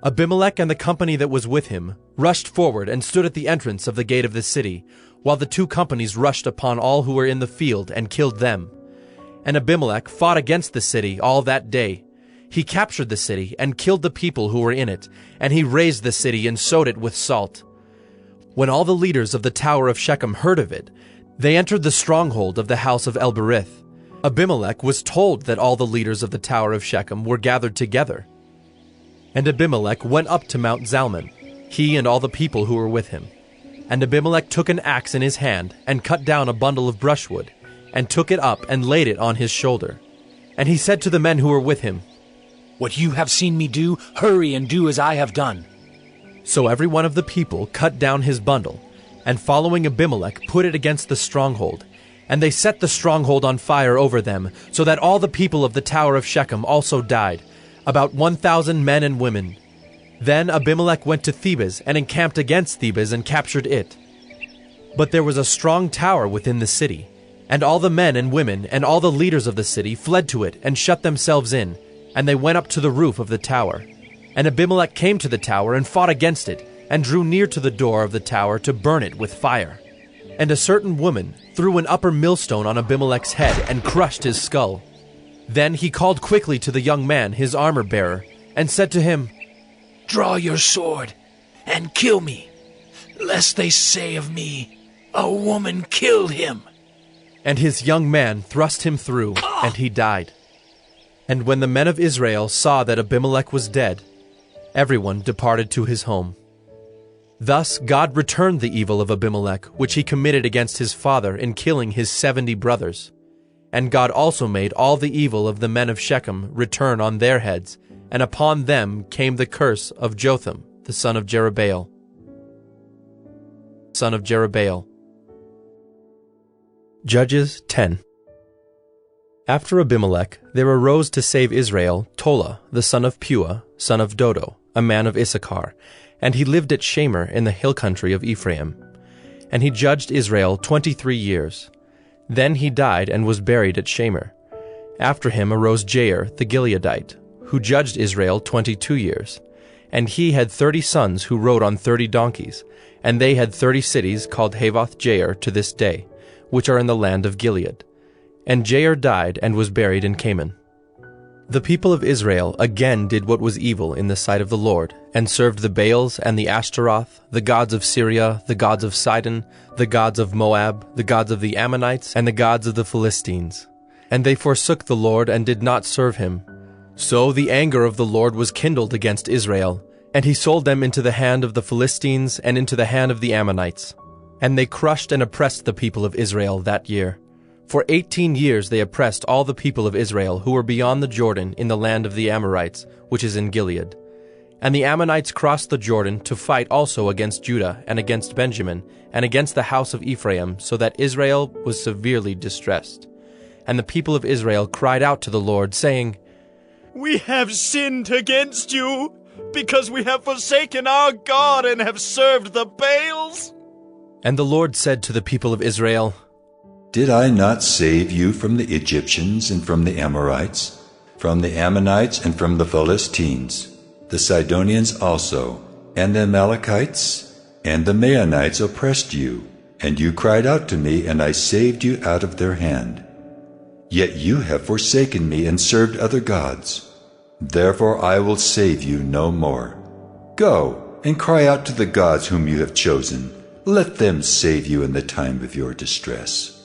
Abimelech and the company that was with him rushed forward and stood at the entrance of the gate of the city, while the 2 companies rushed upon all who were in the field and killed them. And Abimelech fought against the city all that day. He captured the city and killed the people who were in it, and he razed the city and sowed it with salt. When all the leaders of the tower of Shechem heard of it, they entered the stronghold of the house of El-Berith. Abimelech was told that all the leaders of the tower of Shechem were gathered together. And Abimelech went up to Mount Zalmon, he and all the people who were with him. And Abimelech took an axe in his hand and cut down a bundle of brushwood, and took it up and laid it on his shoulder. And he said to the men who were with him, What you have seen me do, hurry and do as I have done. So every one of the people cut down his bundle, and following Abimelech put it against the stronghold. And they set the stronghold on fire over them, so that all the people of the tower of Shechem also died, about 1,000 men and women. Then Abimelech went to Thebez and encamped against Thebez and captured it. But there was a strong tower within the city, and all the men and women and all the leaders of the city fled to it and shut themselves in, and they went up to the roof of the tower. And Abimelech came to the tower and fought against it, and drew near to the door of the tower to burn it with fire. And a certain woman threw an upper millstone on Abimelech's head and crushed his skull. Then he called quickly to the young man, his armor-bearer, and said to him, Draw your sword and kill me, lest they say of me, A woman killed him. And his young man thrust him through, and he died. And when the men of Israel saw that Abimelech was dead, everyone departed to his home. Thus God returned the evil of Abimelech, which he committed against his father in killing his 70 brothers. And God also made all the evil of the men of Shechem return on their heads, and upon them came the curse of Jotham, the son of Jerubbaal. Judges 10. After Abimelech, there arose to save Israel Tola, the son of Puah, son of Dodo, a man of Issachar, and he lived at Shamer in the hill country of Ephraim. And he judged Israel 23 years. Then he died and was buried at Shamer. After him arose Jair the Gileadite, who judged Israel 22 years. And he had 30 sons who rode on 30 donkeys, and they had 30 cities called Havoth Jair to this day, which are in the land of Gilead. And Jair died and was buried in Canaan. The people of Israel again did what was evil in the sight of the Lord, and served the Baals and the Ashtaroth, the gods of Syria, the gods of Sidon, the gods of Moab, the gods of the Ammonites, and the gods of the Philistines. And they forsook the Lord and did not serve him. So the anger of the Lord was kindled against Israel, and he sold them into the hand of the Philistines and into the hand of the Ammonites. And they crushed and oppressed the people of Israel that year. For 18 years they oppressed all the people of Israel who were beyond the Jordan in the land of the Amorites, which is in Gilead. And the Ammonites crossed the Jordan to fight also against Judah and against Benjamin and against the house of Ephraim, so that Israel was severely distressed. And the people of Israel cried out to the Lord, saying, We have sinned against you, because we have forsaken our God and have served the Baals. And the Lord said to the people of Israel, Did I not save you from the Egyptians and from the Amorites, from the Ammonites and from the Philistines, the Sidonians also, and the Amalekites, and the Maonites oppressed you, and you cried out to me, and I saved you out of their hand. Yet you have forsaken me and served other gods. Therefore I will save you no more. Go and cry out to the gods whom you have chosen. Let them save you in the time of your distress.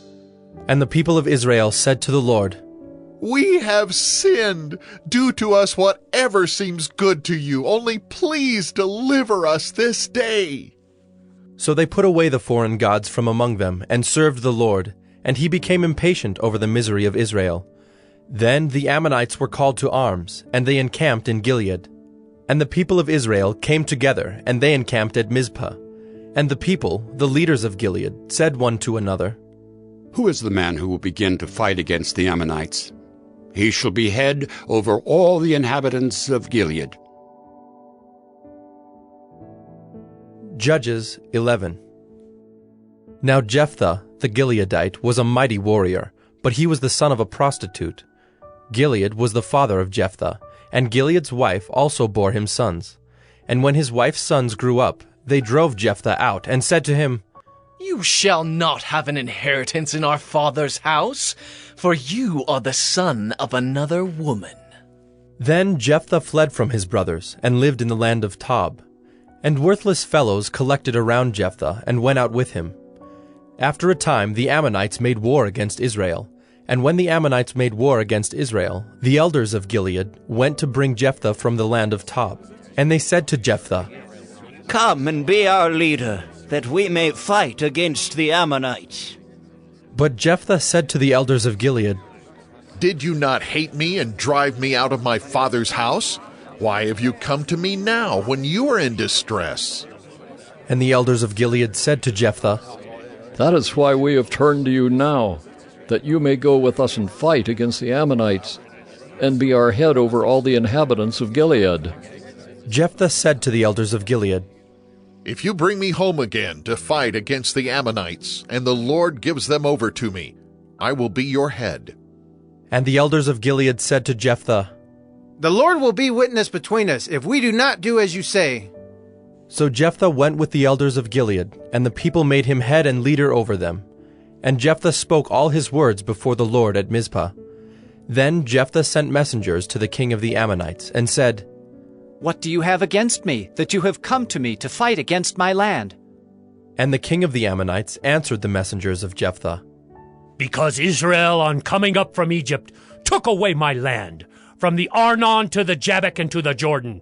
And the people of Israel said to the Lord, We have sinned. Do to us whatever seems good to you. Only please deliver us this day. So they put away the foreign gods from among them and served the Lord, and he became impatient over the misery of Israel. Then the Ammonites were called to arms, and they encamped in Gilead. And the people of Israel came together, and they encamped at Mizpah. And the people, the leaders of Gilead, said one to another, Who is the man who will begin to fight against the Ammonites? He shall be head over all the inhabitants of Gilead. Judges 11. Now Jephthah, the Gileadite, was a mighty warrior, but he was the son of a prostitute. Gilead was the father of Jephthah, and Gilead's wife also bore him sons. And when his wife's sons grew up, they drove Jephthah out, and said to him, You shall not have an inheritance in our father's house, for you are the son of another woman. Then Jephthah fled from his brothers, and lived in the land of Tob. And worthless fellows collected around Jephthah, and went out with him. After a time the Ammonites made war against Israel. And when the Ammonites made war against Israel, the elders of Gilead went to bring Jephthah from the land of Tob. And they said to Jephthah, Come and be our leader, that we may fight against the Ammonites. But Jephthah said to the elders of Gilead, Did you not hate me and drive me out of my father's house? Why have you come to me now when you are in distress? And the elders of Gilead said to Jephthah, That is why we have turned to you now, that you may go with us and fight against the Ammonites, and be our head over all the inhabitants of Gilead. Jephthah said to the elders of Gilead, If you bring me home again to fight against the Ammonites, and the Lord gives them over to me, I will be your head. And the elders of Gilead said to Jephthah, The Lord will be witness between us if we do not do as you say. So Jephthah went with the elders of Gilead, and the people made him head and leader over them. And Jephthah spoke all his words before the Lord at Mizpah. Then Jephthah sent messengers to the king of the Ammonites, and said, What do you have against me, that you have come to me to fight against my land? And the king of the Ammonites answered the messengers of Jephthah, Because Israel, on coming up from Egypt, took away my land, from the Arnon to the Jabbok and to the Jordan.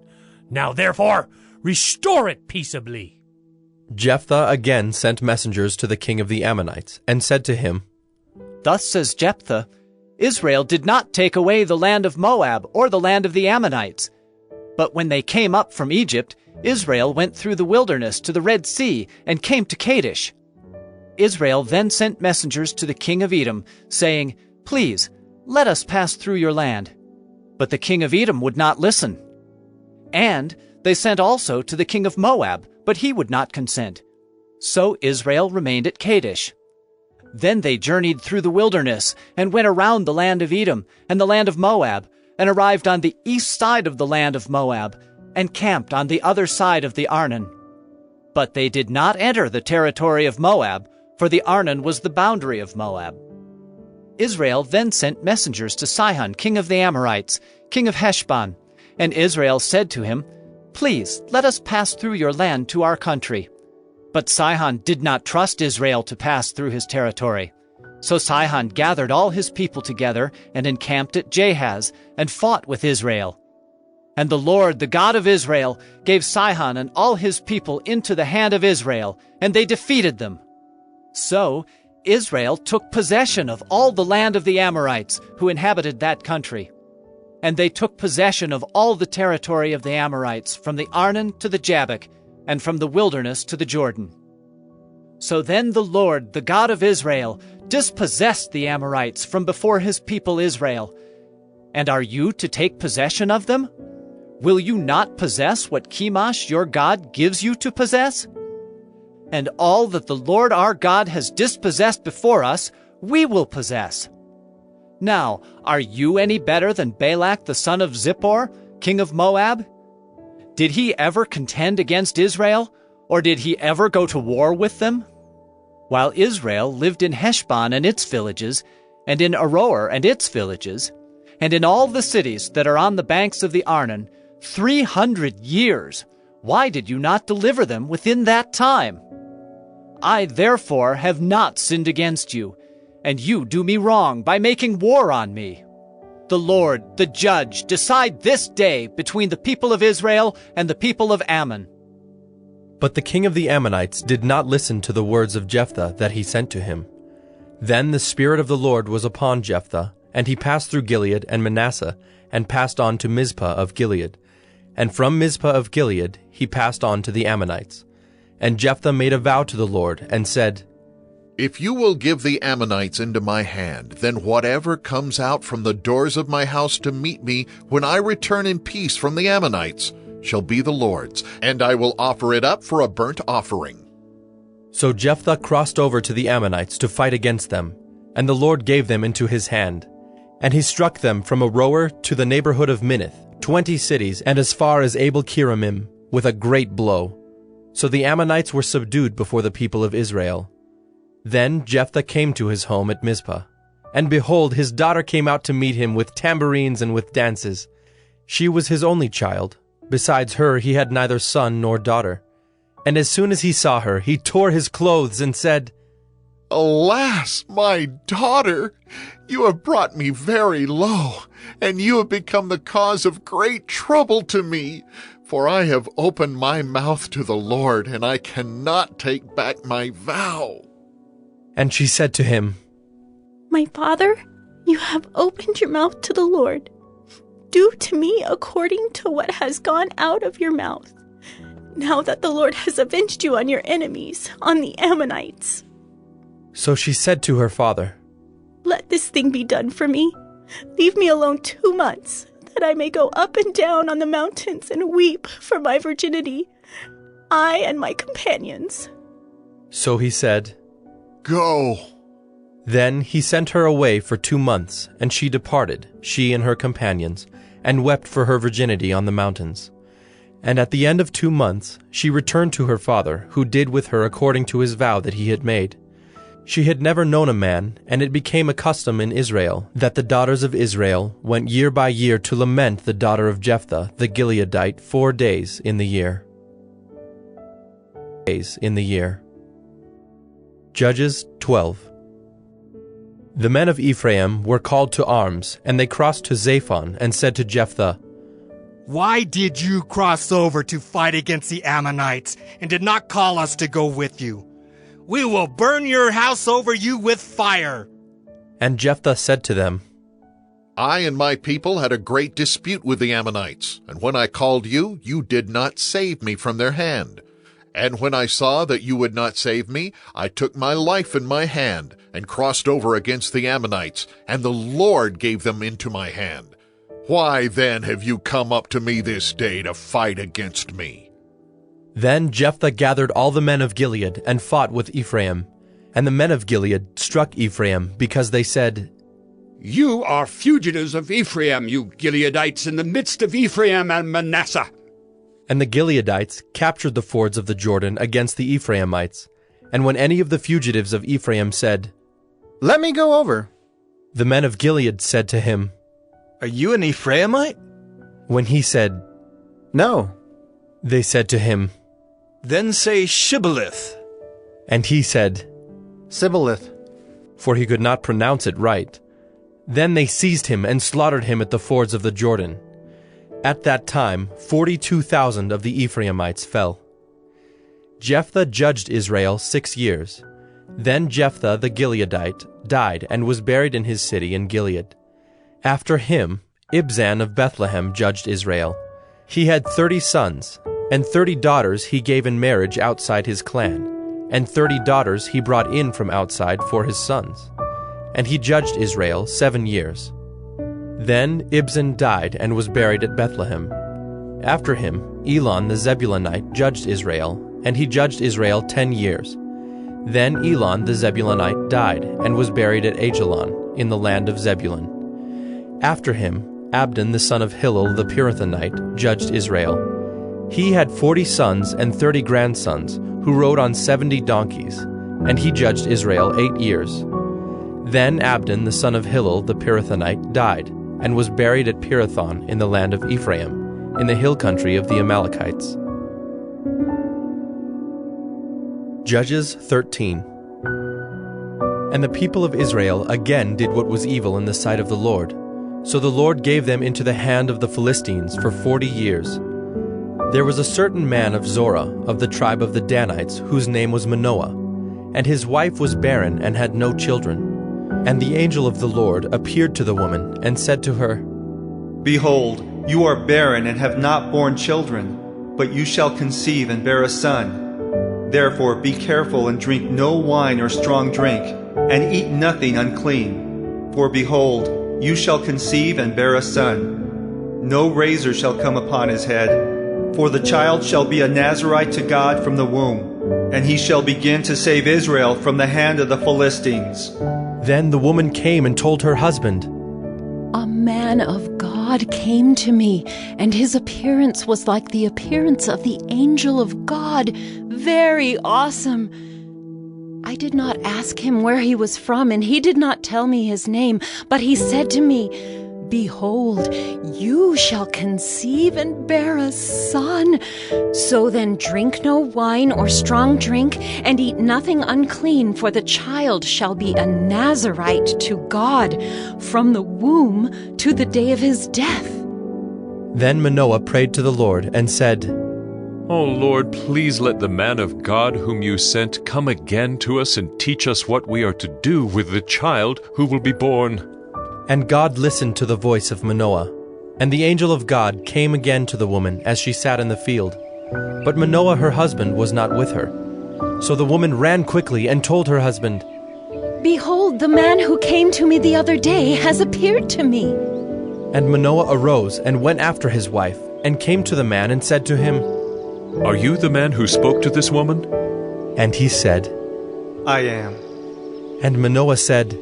Now therefore, restore it peaceably. Jephthah again sent messengers to the king of the Ammonites, and said to him, Thus says Jephthah, Israel did not take away the land of Moab or the land of the Ammonites. But when they came up from Egypt, Israel went through the wilderness to the Red Sea and came to Kadesh. Israel then sent messengers to the king of Edom, saying, Please, let us pass through your land. But the king of Edom would not listen. And they sent also to the king of Moab, but he would not consent. So Israel remained at Kadesh. Then they journeyed through the wilderness, and went around the land of Edom and the land of Moab, and arrived on the east side of the land of Moab, and camped on the other side of the Arnon. But they did not enter the territory of Moab, for the Arnon was the boundary of Moab. Israel then sent messengers to Sihon, king of the Amorites, king of Heshbon. And Israel said to him, "Please, let us pass through your land to our country." But Sihon did not trust Israel to pass through his territory. So Sihon gathered all his people together and encamped at Jahaz and fought with Israel. And the Lord, the God of Israel, gave Sihon and all his people into the hand of Israel, and they defeated them. So Israel took possession of all the land of the Amorites who inhabited that country. And they took possession of all the territory of the Amorites, from the Arnon to the Jabbok, and from the wilderness to the Jordan. So then the Lord, the God of Israel, dispossessed the Amorites from before his people Israel. And are you to take possession of them? Will you not possess what Chemosh your God gives you to possess? And all that the Lord our God has dispossessed before us, we will possess. Now, are you any better than Balak the son of Zippor, king of Moab? Did he ever contend against Israel, or did he ever go to war with them? While Israel lived in Heshbon and its villages, and in Aroer and its villages, and in all the cities that are on the banks of the Arnon, 300 years, why did you not deliver them within that time? I therefore have not sinned against you, and you do me wrong by making war on me. The Lord, the judge, decide this day between the people of Israel and the people of Ammon. But the king of the Ammonites did not listen to the words of Jephthah that he sent to him. Then the Spirit of the Lord was upon Jephthah, and he passed through Gilead and Manasseh, and passed on to Mizpah of Gilead. And from Mizpah of Gilead he passed on to the Ammonites. And Jephthah made a vow to the Lord, and said, "If you will give the Ammonites into my hand, then whatever comes out from the doors of my house to meet me when I return in peace from the Ammonites shall be the Lord's, and I will offer it up for a burnt offering." So Jephthah crossed over to the Ammonites to fight against them, and the Lord gave them into his hand. And he struck them from Aroer to the neighborhood of Minnith, 20 cities, and as far as Abel-Keramim, with a great blow. So the Ammonites were subdued before the people of Israel. Then Jephthah came to his home at Mizpah. And behold, his daughter came out to meet him with tambourines and with dances. She was his only child. Besides her he had neither son nor daughter. And as soon as he saw her, he tore his clothes and said, "Alas, my daughter, you have brought me very low, and you have become the cause of great trouble to me. For I have opened my mouth to the Lord, and I cannot take back my vow." And she said to him, "My father, you have opened your mouth to the Lord. Do to me according to what has gone out of your mouth, now that the Lord has avenged you on your enemies, on the Ammonites." So she said to her father, "Let this thing be done for me. Leave me alone 2 months, that I may go up and down on the mountains and weep for my virginity, I and my companions." So he said, "Go." Then he sent her away for 2 months, and she departed, she and her companions, and wept for her virginity on the mountains. And at the end of 2 months she returned to her father, who did with her according to his vow that he had made. She had never known a man, and it became a custom in Israel that the daughters of Israel went year by year to lament the daughter of Jephthah the Gileadite 4 days in the year. Judges 12. The men of Ephraim were called to arms, and they crossed to Zaphon and said to Jephthah, "Why did you cross over to fight against the Ammonites and did not call us to go with you? We will burn your house over you with fire." And Jephthah said to them, "I and my people had a great dispute with the Ammonites, and when I called you, you did not save me from their hand. And when I saw that you would not save me, I took my life in my hand and crossed over against the Ammonites, and the Lord gave them into my hand. Why then have you come up to me this day to fight against me?" Then Jephthah gathered all the men of Gilead and fought with Ephraim. And the men of Gilead struck Ephraim because they said, "You are fugitives of Ephraim, you Gileadites, in the midst of Ephraim and Manasseh." And the Gileadites captured the fords of the Jordan against the Ephraimites. And when any of the fugitives of Ephraim said, "Let me go over," The men of Gilead said to him, Are you an Ephraimite? When he said, No. They said to him, Then say Shibboleth. And he said, Sibboleth. For he could not pronounce it right. Then they seized him and slaughtered him at the fords of the Jordan. At that time 42,000 of the Ephraimites fell. Jephthah judged Israel 6 years. Then Jephthah the Gileadite died and was buried in his city in Gilead. After him Ibzan of Bethlehem judged Israel. He had 30 sons, and 30 daughters he gave in marriage outside his clan, and 30 daughters he brought in from outside for his sons. And he judged Israel 7 years. Then Ibzan died and was buried at Bethlehem. After him Elon the Zebulunite judged Israel, and he judged Israel 10 years. Then Elon the Zebulunite died and was buried at Ajalon in the land of Zebulun. After him Abdon the son of Hillel the Pirathonite judged Israel. He had 40 sons and 30 grandsons, who rode on 70 donkeys, and he judged Israel 8 years. Then Abdon the son of Hillel the Pirathonite died, and was buried at Pirathon in the land of Ephraim, in the hill country of the Amalekites. Judges 13. And the people of Israel again did what was evil in the sight of the Lord. So the Lord gave them into the hand of the Philistines for 40 years. There was a certain man of Zorah, of the tribe of the Danites, whose name was Manoah, and his wife was barren and had no children. And the angel of the Lord appeared to the woman and said to her, Behold, you are barren and have not borne children, but you shall conceive and bear a son. Therefore be careful and drink no wine or strong drink, and eat nothing unclean. For behold, you shall conceive and bear a son. No razor shall come upon his head, for the child shall be a Nazirite to God from the womb, and he shall begin to save Israel from the hand of the Philistines. Then the woman came and told her husband, A man of God came to me, and his appearance was like the appearance of the angel of God, very awesome. I did not ask him where he was from, and he did not tell me his name, but he said to me, Behold, you shall conceive and bear a son. So then drink no wine or strong drink, and eat nothing unclean, for the child shall be a Nazirite to God from the womb to the day of his death. Then Manoah prayed to the Lord and said, O Lord, please let the man of God whom you sent come again to us and teach us what we are to do with the child who will be born. And God listened to the voice of Manoah. And the angel of God came again to the woman as she sat in the field. But Manoah her husband was not with her. So the woman ran quickly and told her husband, Behold, the man who came to me the other day has appeared to me. And Manoah arose and went after his wife, and came to the man and said to him, Are you the man who spoke to this woman? And he said, I am. And Manoah said,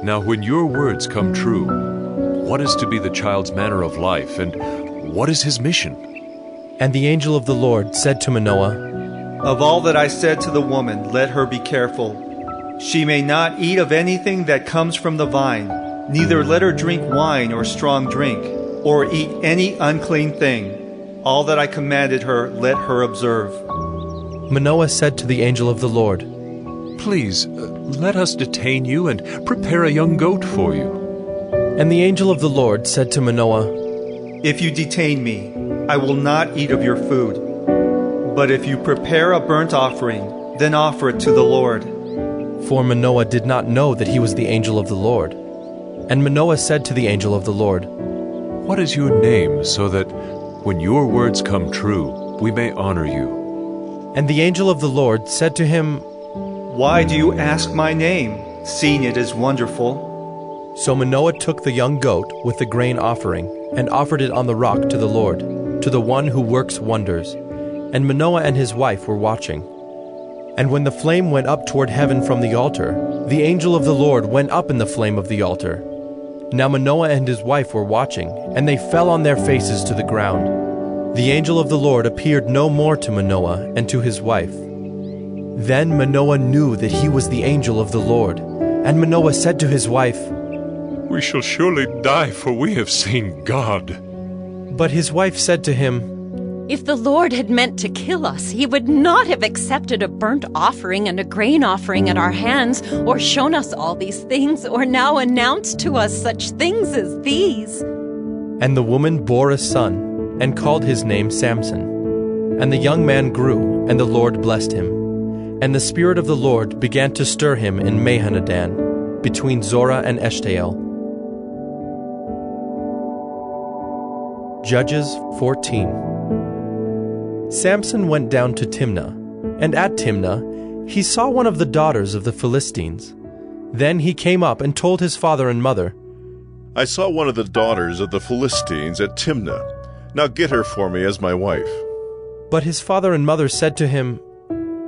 Now when your words come true, what is to be the child's manner of life, and what is his mission? And the angel of the Lord said to Manoah, Of all that I said to the woman, let her be careful. She may not eat of anything that comes from the vine, neither let her drink wine or strong drink, or eat any unclean thing. All that I commanded her, let her observe. Manoah said to the angel of the Lord, Please, let us detain you and prepare a young goat for you. And the angel of the Lord said to Manoah, If you detain me, I will not eat of your food. But if you prepare a burnt offering, then offer it to the Lord. For Manoah did not know that he was the angel of the Lord. And Manoah said to the angel of the Lord, What is your name, so that when your words come true, we may honor you? And the angel of the Lord said to him, Why do you ask my name, seeing it is wonderful? So Manoah took the young goat with the grain offering, and offered it on the rock to the Lord, to the one who works wonders. And Manoah and his wife were watching. And when the flame went up toward heaven from the altar, the angel of the Lord went up in the flame of the altar. Now Manoah and his wife were watching, and they fell on their faces to the ground. The angel of the Lord appeared no more to Manoah and to his wife. Then Manoah knew that he was the angel of the Lord. And Manoah said to his wife, We shall surely die, for we have seen God. But his wife said to him, If the Lord had meant to kill us, he would not have accepted a burnt offering and a grain offering at our hands, or shown us all these things, or now announced to us such things as these. And the woman bore a son, and called his name Samson. And the young man grew, and the Lord blessed him. And the Spirit of the Lord began to stir him in Mahanadan, between Zorah and Eshtael. Judges 14. Samson went down to Timnah, and at Timnah he saw one of the daughters of the Philistines. Then he came up and told his father and mother, I saw one of the daughters of the Philistines at Timnah. Now get her for me as my wife. But his father and mother said to him,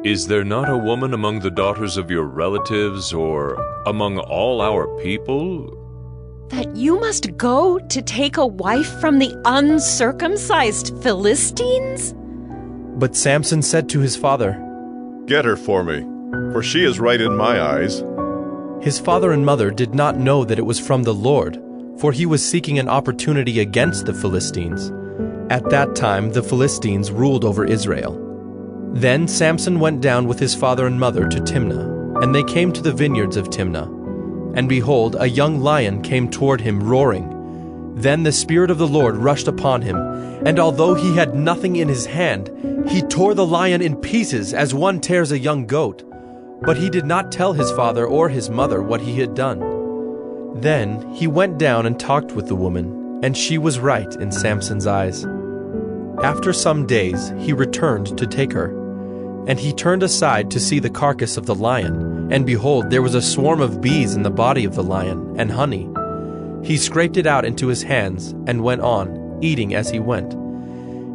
Is there not a woman among the daughters of your relatives, or among all our people? That you must go to take a wife from the uncircumcised Philistines? But Samson said to his father, Get her for me, for she is right in my eyes. His father and mother did not know that it was from the Lord, for he was seeking an opportunity against the Philistines. At that time the Philistines ruled over Israel. Then Samson went down with his father and mother to Timnah, and they came to the vineyards of Timnah. And behold, a young lion came toward him roaring. Then the Spirit of the Lord rushed upon him, and although he had nothing in his hand, he tore the lion in pieces as one tears a young goat. But he did not tell his father or his mother what he had done. Then he went down and talked with the woman, and she was right in Samson's eyes. After some days he returned to take her. And he turned aside to see the carcass of the lion, and behold, there was a swarm of bees in the body of the lion, and honey. He scraped it out into his hands, and went on, eating as he went.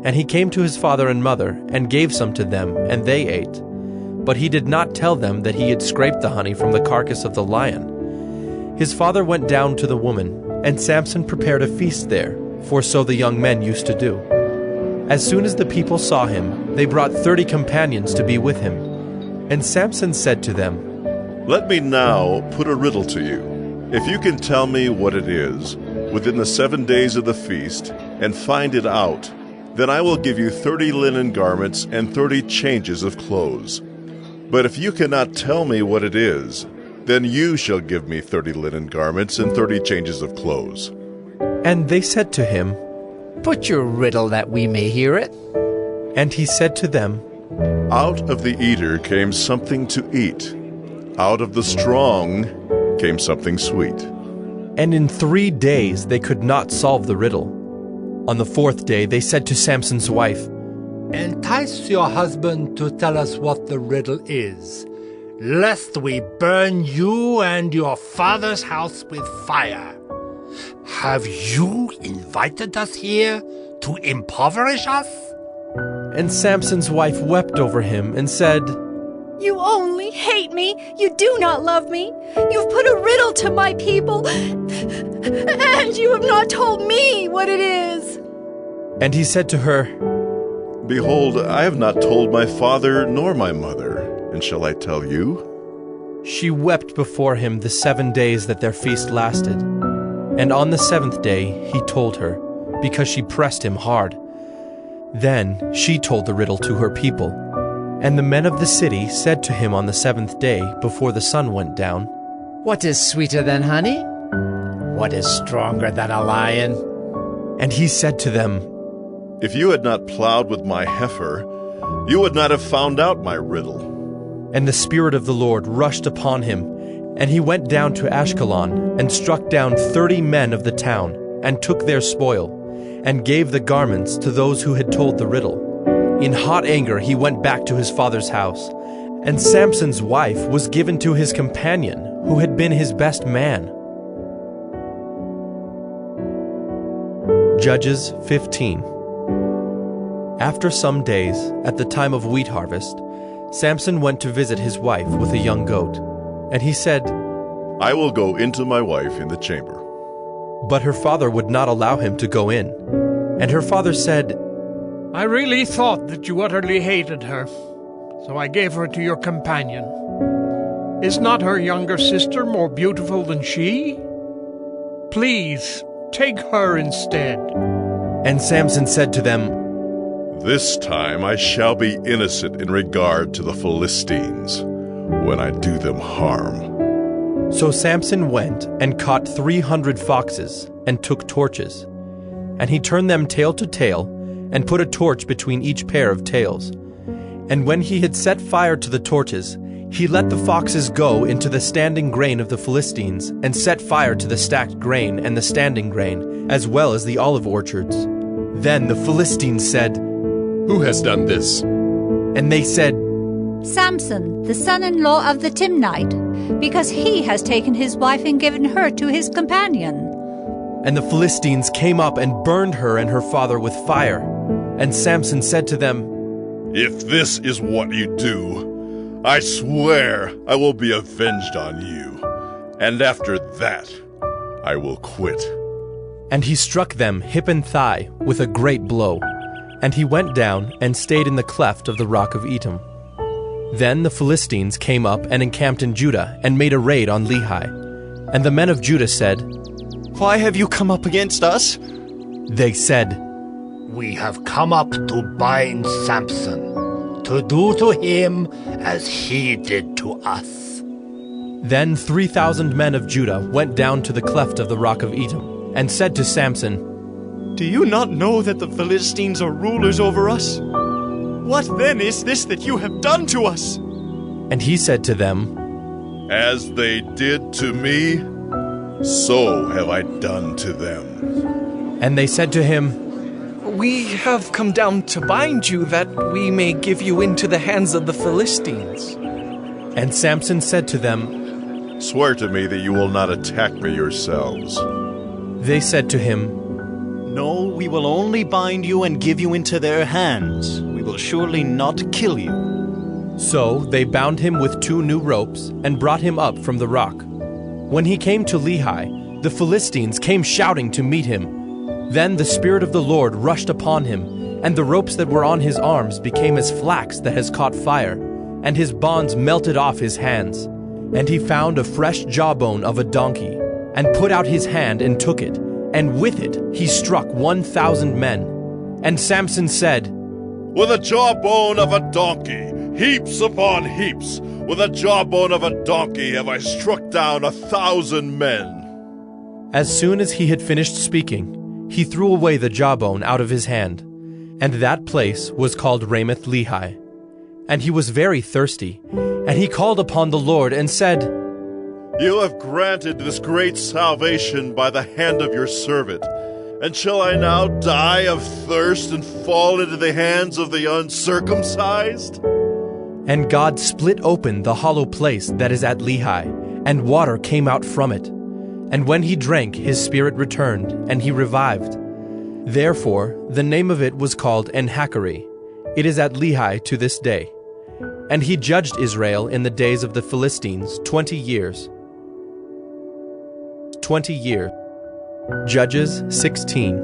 And he came to his father and mother, and gave some to them, and they ate. But he did not tell them that he had scraped the honey from the carcass of the lion. His father went down to the woman, and Samson prepared a feast there, for so the young men used to do. As soon as the people saw him, they brought 30 companions to be with him. And Samson said to them, Let me now put a riddle to you. If you can tell me what it is within the 7 days of the feast, and find it out, then I will give you 30 linen garments and 30 changes of clothes. But if you cannot tell me what it is, then you shall give me 30 linen garments and 30 changes of clothes. And they said to him, Put your riddle that we may hear it. And he said to them, Out of the eater came something to eat. Out of the strong came something sweet. And in 3 days they could not solve the riddle. On the 4th day they said to Samson's wife, Entice your husband to tell us what the riddle is, lest we burn you and your father's house with fire. Have you invited us here to impoverish us? And Samson's wife wept over him and said, You only hate me. You do not love me. You've put a riddle to my people, and you have not told me what it is. And he said to her, Behold, I have not told my father nor my mother, and shall I tell you? She wept before him the 7 days that their feast lasted. And on the 7th day he told her, because she pressed him hard. Then she told the riddle to her people. And the men of the city said to him on the 7th day, before the sun went down, What is sweeter than honey? What is stronger than a lion? And he said to them, If you had not plowed with my heifer, you would not have found out my riddle. And the Spirit of the Lord rushed upon him, and he went down to Ashkelon, and struck down 30 men of the town, and took their spoil, and gave the garments to those who had told the riddle. In hot anger he went back to his father's house, and Samson's wife was given to his companion, who had been his best man. Judges 15. After some days, at the time of wheat harvest, Samson went to visit his wife with a young goat. And he said, I will go into my wife in the chamber. But her father would not allow him to go in. And her father said, I really thought that you utterly hated her, so I gave her to your companion. Is not her younger sister more beautiful than she? Please, take her instead. And Samson said to them, This time I shall be innocent in regard to the Philistines, when I do them harm. So Samson went and caught 300 foxes and took torches. And he turned them tail to tail and put a torch between each pair of tails. And when he had set fire to the torches, he let the foxes go into the standing grain of the Philistines and set fire to the stacked grain and the standing grain, as well as the olive orchards. Then the Philistines said, Who has done this? And they said, Samson, the son-in-law of the Timnite, because he has taken his wife and given her to his companion. And the Philistines came up and burned her and her father with fire. And Samson said to them, If this is what you do, I swear I will be avenged on you, and after that I will quit. And he struck them hip and thigh with a great blow, and he went down and stayed in the cleft of the rock of Etam. Then the Philistines came up and encamped in Judah and made a raid on Lehi. And the men of Judah said, Why have you come up against us? They said, We have come up to bind Samson, to do to him as he did to us. Then 3,000 men of Judah went down to the cleft of the rock of Etam, and said to Samson, Do you not know that the Philistines are rulers over us? What then is this that you have done to us? And he said to them, As they did to me, so have I done to them. And they said to him, We have come down to bind you, that we may give you into the hands of the Philistines. And Samson said to them, Swear to me that you will not attack me yourselves. They said to him, No, we will only bind you and give you into their hands. We will surely not kill you. So they bound him with 2 new ropes and brought him up from the rock. When he came to Lehi, the Philistines came shouting to meet him. Then the Spirit of the Lord rushed upon him, and the ropes that were on his arms became as flax that has caught fire, and his bonds melted off his hands. And he found a fresh jawbone of a donkey, and put out his hand and took it, and with it he struck 1,000 men. And Samson said, With a jawbone of a donkey, heaps upon heaps, with a jawbone of a donkey have I struck down 1,000 men. As soon as he had finished speaking, he threw away the jawbone out of his hand, and that place was called Ramoth Lehi. And he was very thirsty, and he called upon the Lord and said, You have granted this great salvation by the hand of your servant, and shall I now die of thirst and fall into the hands of the uncircumcised? And God split open the hollow place that is at Lehi, and water came out from it. And when he drank, his spirit returned, and he revived. Therefore the name of it was called En-Hakkore. It is at Lehi to this day. And he judged Israel in the days of the Philistines 20 years. 20 years. Judges 16.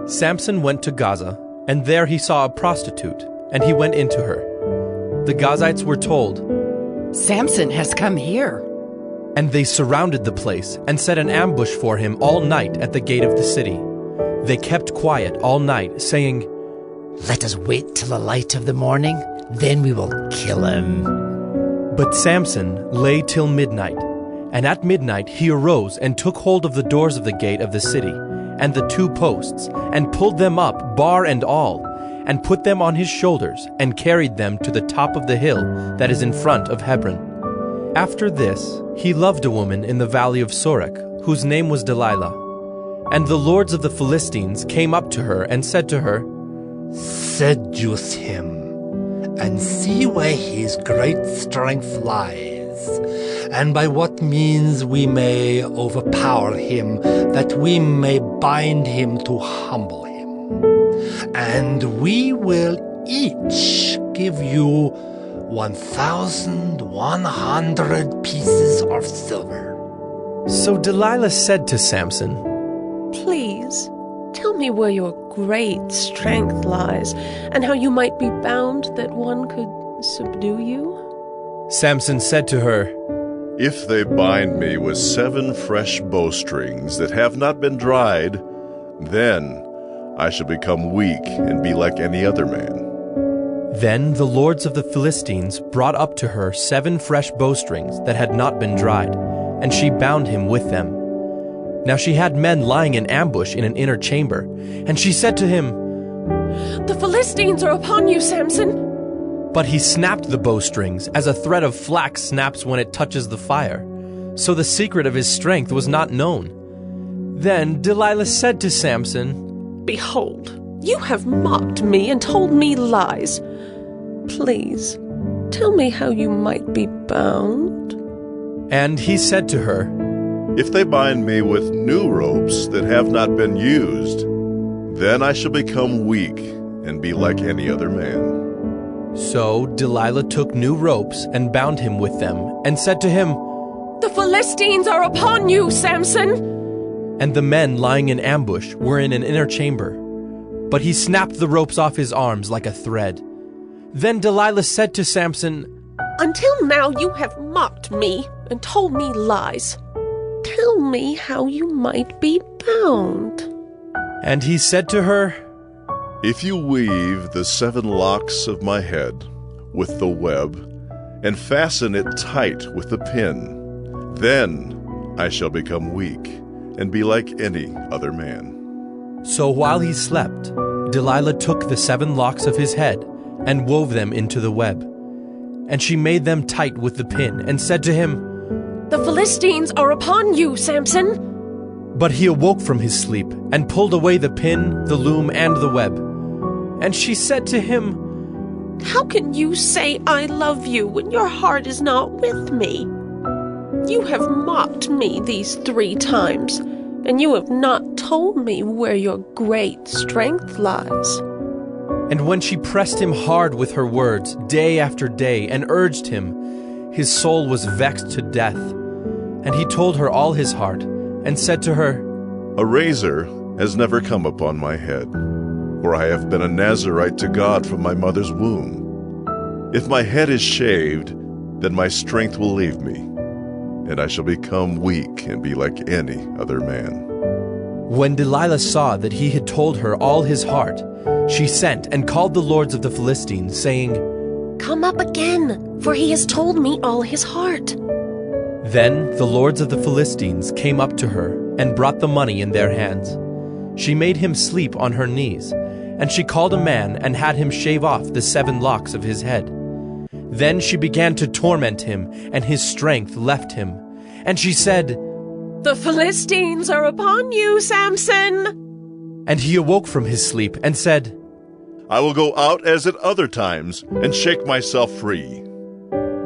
Samson went to Gaza, and there he saw a prostitute, and he went into her. The Gazites were told, Samson has come here. And they surrounded the place and set an ambush for him all night at the gate of the city. They kept quiet all night, saying, Let us wait till the light of the morning, then we will kill him. But Samson lay till midnight, and at midnight he arose and took hold of the doors of the gate of the city, and the 2 posts, and pulled them up, bar and all, and put them on his shoulders, and carried them to the top of the hill that is in front of Hebron. After this, he loved a woman in the valley of Sorek, whose name was Delilah. And the lords of the Philistines came up to her and said to her, Seduce him, and see where his great strength lies, and by what means we may overpower him, that we may bind him to humble him. And we will each give you 1,100 pieces of silver. So Delilah said to Samson, Please, tell me where your great strength lies, and how you might be bound that one could subdue you. Samson said to her, If they bind me with 7 fresh bowstrings that have not been dried, then I shall become weak and be like any other man. Then the lords of the Philistines brought up to her 7 fresh bowstrings that had not been dried, and she bound him with them. Now she had men lying in ambush in an inner chamber, and she said to him, "The Philistines are upon you, Samson." But he snapped the bowstrings as a thread of flax snaps when it touches the fire. So the secret of his strength was not known. Then Delilah said to Samson, "Behold, you have mocked me and told me lies. Please, tell me how you might be bound." And he said to her, If they bind me with new ropes that have not been used, then I shall become weak and be like any other man. So Delilah took new ropes and bound him with them, and said to him, "The Philistines are upon you, Samson." And the men lying in ambush were in an inner chamber. But he snapped the ropes off his arms like a thread. Then Delilah said to Samson, "Until now you have mocked me and told me lies. Tell me how you might be bound." And he said to her, If you weave the 7 locks of my head with the web, and fasten it tight with the pin, then I shall become weak and be like any other man. So while he slept, Delilah took the 7 locks of his head and wove them into the web. And she made them tight with the pin, and said to him, "The Philistines are upon you, Samson." But he awoke from his sleep, and pulled away the pin, the loom, and the web. And she said to him, "How can you say I love you when your heart is not with me? You have mocked me these 3 times, and you have not told me where your great strength lies." And when she pressed him hard with her words day after day and urged him, his soul was vexed to death. And he told her all his heart, and said to her, A razor has never come upon my head, for I have been a Nazirite to God from my mother's womb. If my head is shaved, then my strength will leave me, and I shall become weak and be like any other man. When Delilah saw that he had told her all his heart, she sent and called the lords of the Philistines, saying, "Come up again, for he has told me all his heart." Then the lords of the Philistines came up to her and brought the money in their hands. She made him sleep on her knees, and she called a man and had him shave off the 7 locks of his head. Then she began to torment him, and his strength left him. And she said, "The Philistines are upon you, Samson." And he awoke from his sleep and said, I will go out as at other times and shake myself free.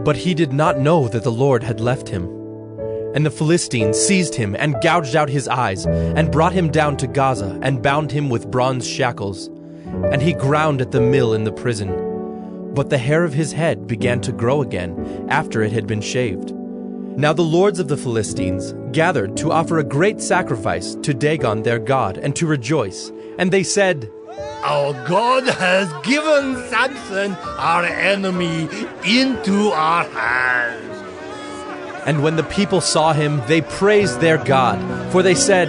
But he did not know that the Lord had left him. And the Philistines seized him and gouged out his eyes, and brought him down to Gaza, and bound him with bronze shackles. And he ground at the mill in the prison. But the hair of his head began to grow again after it had been shaved. Now the lords of the Philistines gathered to offer a great sacrifice to Dagon their god, and to rejoice. And they said, Our God has given Samson, our enemy, into our hands. And when the people saw him, they praised their God, for they said,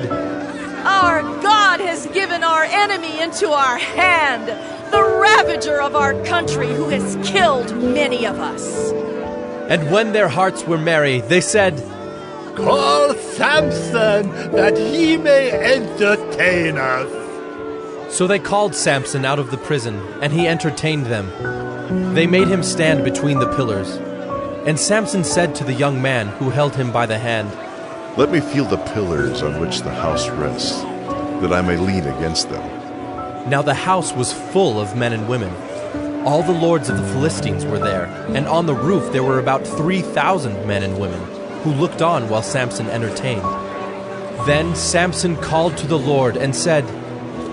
Our God has given our enemy into our hand, the ravager of our country who has killed many of us. And when their hearts were merry, they said, Call Samson, that he may entertain us. So they called Samson out of the prison, and he entertained them. They made him stand between the pillars. And Samson said to the young man who held him by the hand, Let me feel the pillars on which the house rests, that I may lean against them. Now the house was full of men and women. All the lords of the Philistines were there, and on the roof there were about 3,000 men and women, who looked on while Samson entertained. Then Samson called to the Lord and said,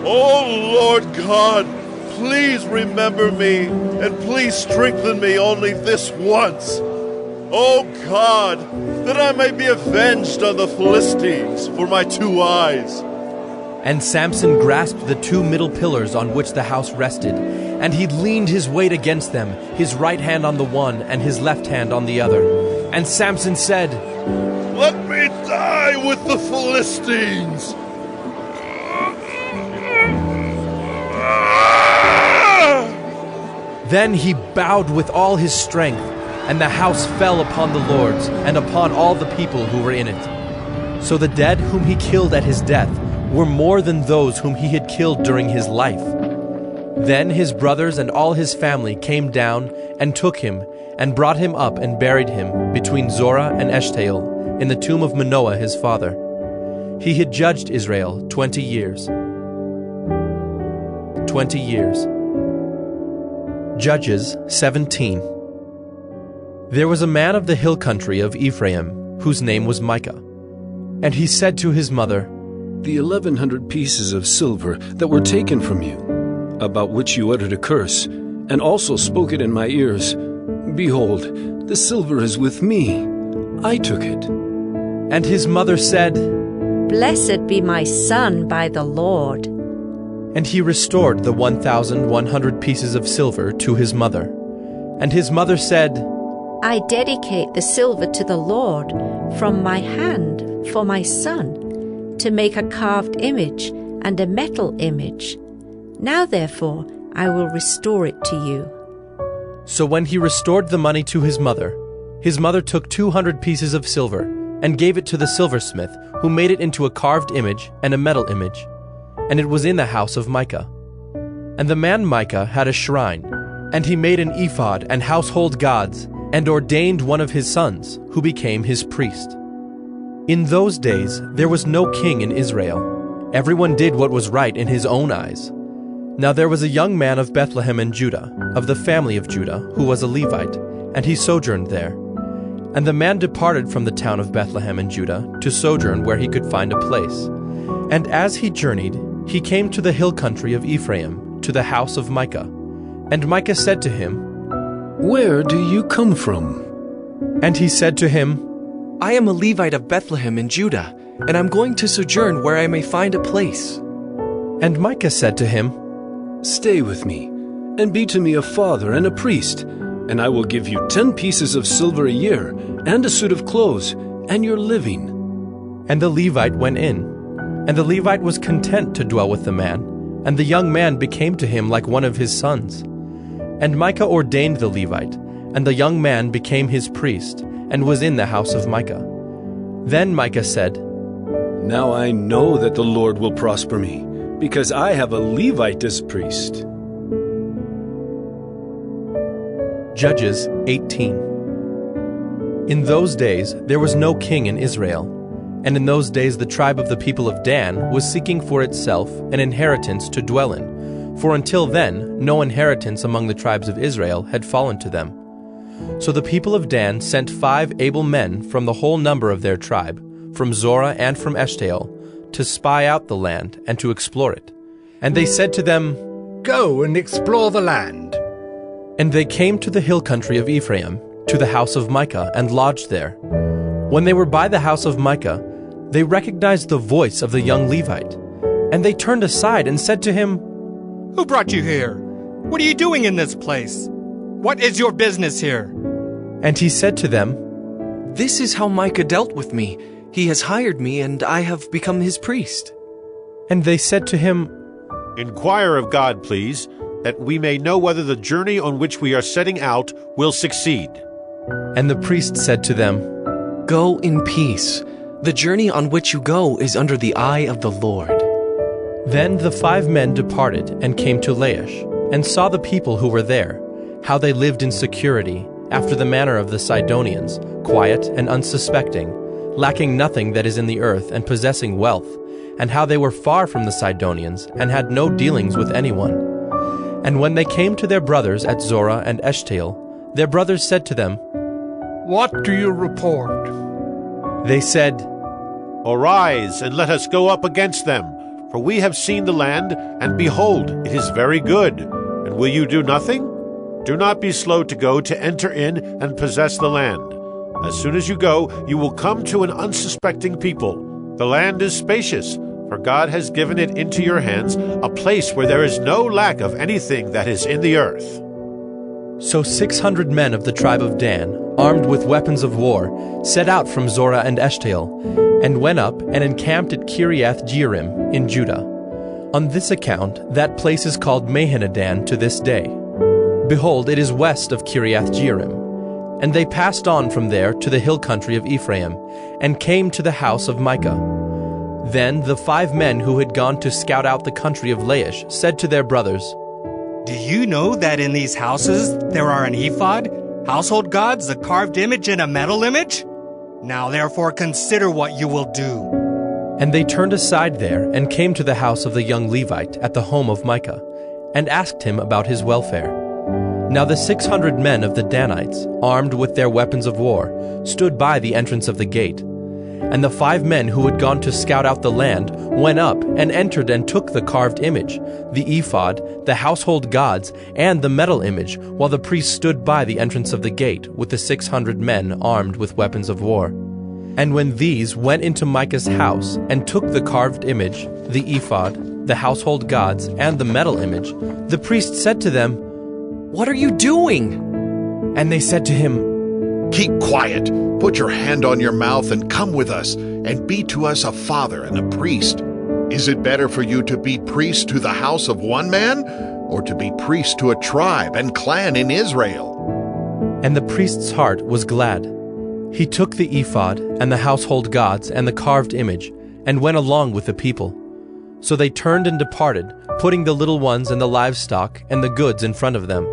O Lord God, please remember me, and please strengthen me only this once. O God, that I may be avenged on the Philistines for my 2 eyes. And Samson grasped the 2 middle pillars on which the house rested, and he leaned his weight against them, his right hand on the one and his left hand on the other. And Samson said, "Let me die with the Philistines!" Then he bowed with all his strength, and the house fell upon the lords and upon all the people who were in it. So the dead whom he killed at his death were more than those whom he had killed during his life. Then his brothers and all his family came down and took him and brought him up and buried him between Zorah and Eshtaol in the tomb of Manoah his father. He had judged Israel 20 years. 20 years. Judges 17. There was a man of the hill country of Ephraim, whose name was Micah. And he said to his mother, "The 1,100 pieces of silver that were taken from you, about which you uttered a curse, and also spoke it in my ears, behold, the silver is with me. I took it." And his mother said, "Blessed be my son by the Lord." And he restored the 1,100 pieces of silver to his mother. And his mother said, "I dedicate the silver to the Lord from my hand for my son, to make a carved image and a metal image. Now therefore I will restore it to you." So when he restored the money to his mother took 200 pieces of silver and gave it to the silversmith, who made it into a carved image and a metal image. And it was in the house of Micah. And the man Micah had a shrine, and he made an ephod and household gods, and ordained one of his sons, who became his priest. In those days there was no king in Israel. Everyone did what was right in his own eyes. Now there was a young man of Bethlehem in Judah, of the family of Judah, who was a Levite, and he sojourned there. And the man departed from the town of Bethlehem in Judah to sojourn where he could find a place. And as he journeyed, he came to the hill country of Ephraim, to the house of Micah. And Micah said to him, "Where do you come from?" And he said to him, "I am a Levite of Bethlehem in Judah, and I'm going to sojourn where I may find a place." And Micah said to him, "Stay with me, and be to me a father and a priest, and I will give you 10 pieces of silver a year, and a suit of clothes, and your living." And the Levite went in. And the Levite was content to dwell with the man, and the young man became to him like one of his sons. And Micah ordained the Levite, and the young man became his priest, and was in the house of Micah. Then Micah said, "Now I know that the Lord will prosper me, because I have a Levite as priest." Judges 18. In those days there was no king in Israel. And in those days the tribe of the people of Dan was seeking for itself an inheritance to dwell in, for until then no inheritance among the tribes of Israel had fallen to them. So the people of Dan sent 5 able men from the whole number of their tribe, from Zorah and from Eshtaol, to spy out the land and to explore it. And they said to them, "Go and explore the land." And they came to the hill country of Ephraim, to the house of Micah, and lodged there. When they were by the house of Micah, they recognized the voice of the young Levite, and they turned aside and said to him, "Who brought you here? What are you doing in this place? What is your business here?" And he said to them, "This is how Micah dealt with me. He has hired me, and I have become his priest." And they said to him, "Inquire of God, please, that we may know whether the journey on which we are setting out will succeed." And the priest said to them, "Go in peace. The journey on which you go is under the eye of the Lord." Then the 5 men departed and came to Laish, and saw the people who were there, how they lived in security, after the manner of the Sidonians, quiet and unsuspecting, lacking nothing that is in the earth, and possessing wealth, and how they were far from the Sidonians, and had no dealings with anyone. And when they came to their brothers at Zorah and Eshtaol, their brothers said to them, "What do you report?" They said, "Arise, and let us go up against them, for we have seen the land, and behold, it is very good. And will you do nothing? Do not be slow to go to enter in and possess the land. As soon as you go, you will come to an unsuspecting people. The land is spacious, for God has given it into your hands, a place where there is no lack of anything that is in the earth." So 600 men of the tribe of Dan, armed with weapons of war, set out from Zorah and Eshtaol, and went up and encamped at Kiriath-Jearim in Judah. On this account, that place is called Mahaneh-dan to this day. Behold, it is west of Kiriath-Jearim. And they passed on from there to the hill country of Ephraim, and came to the house of Micah. Then the 5 men who had gone to scout out the country of Laish said to their brothers, Do you know that in these houses there are an ephod, household gods, a carved image, and a metal image? Now therefore consider what you will do. And they turned aside there, and came to the house of the young Levite at the home of Micah, and asked him about his welfare. Now the 600 men of the Danites, armed with their weapons of war, stood by the entrance of the gate. And the 5 men who had gone to scout out the land went up and entered and took the carved image, the ephod, the household gods, and the metal image, while the priests stood by the entrance of the gate with the 600 men armed with weapons of war. And when these went into Micah's house and took the carved image, the ephod, the household gods, and the metal image, the priest said to them, What are you doing? And they said to him, Keep quiet, put your hand on your mouth and come with us, and be to us a father and a priest. Is it better for you to be priest to the house of one man, or to be priest to a tribe and clan in Israel? And the priest's heart was glad. He took the ephod and the household gods and the carved image, and went along with the people. So they turned and departed, putting the little ones and the livestock and the goods in front of them.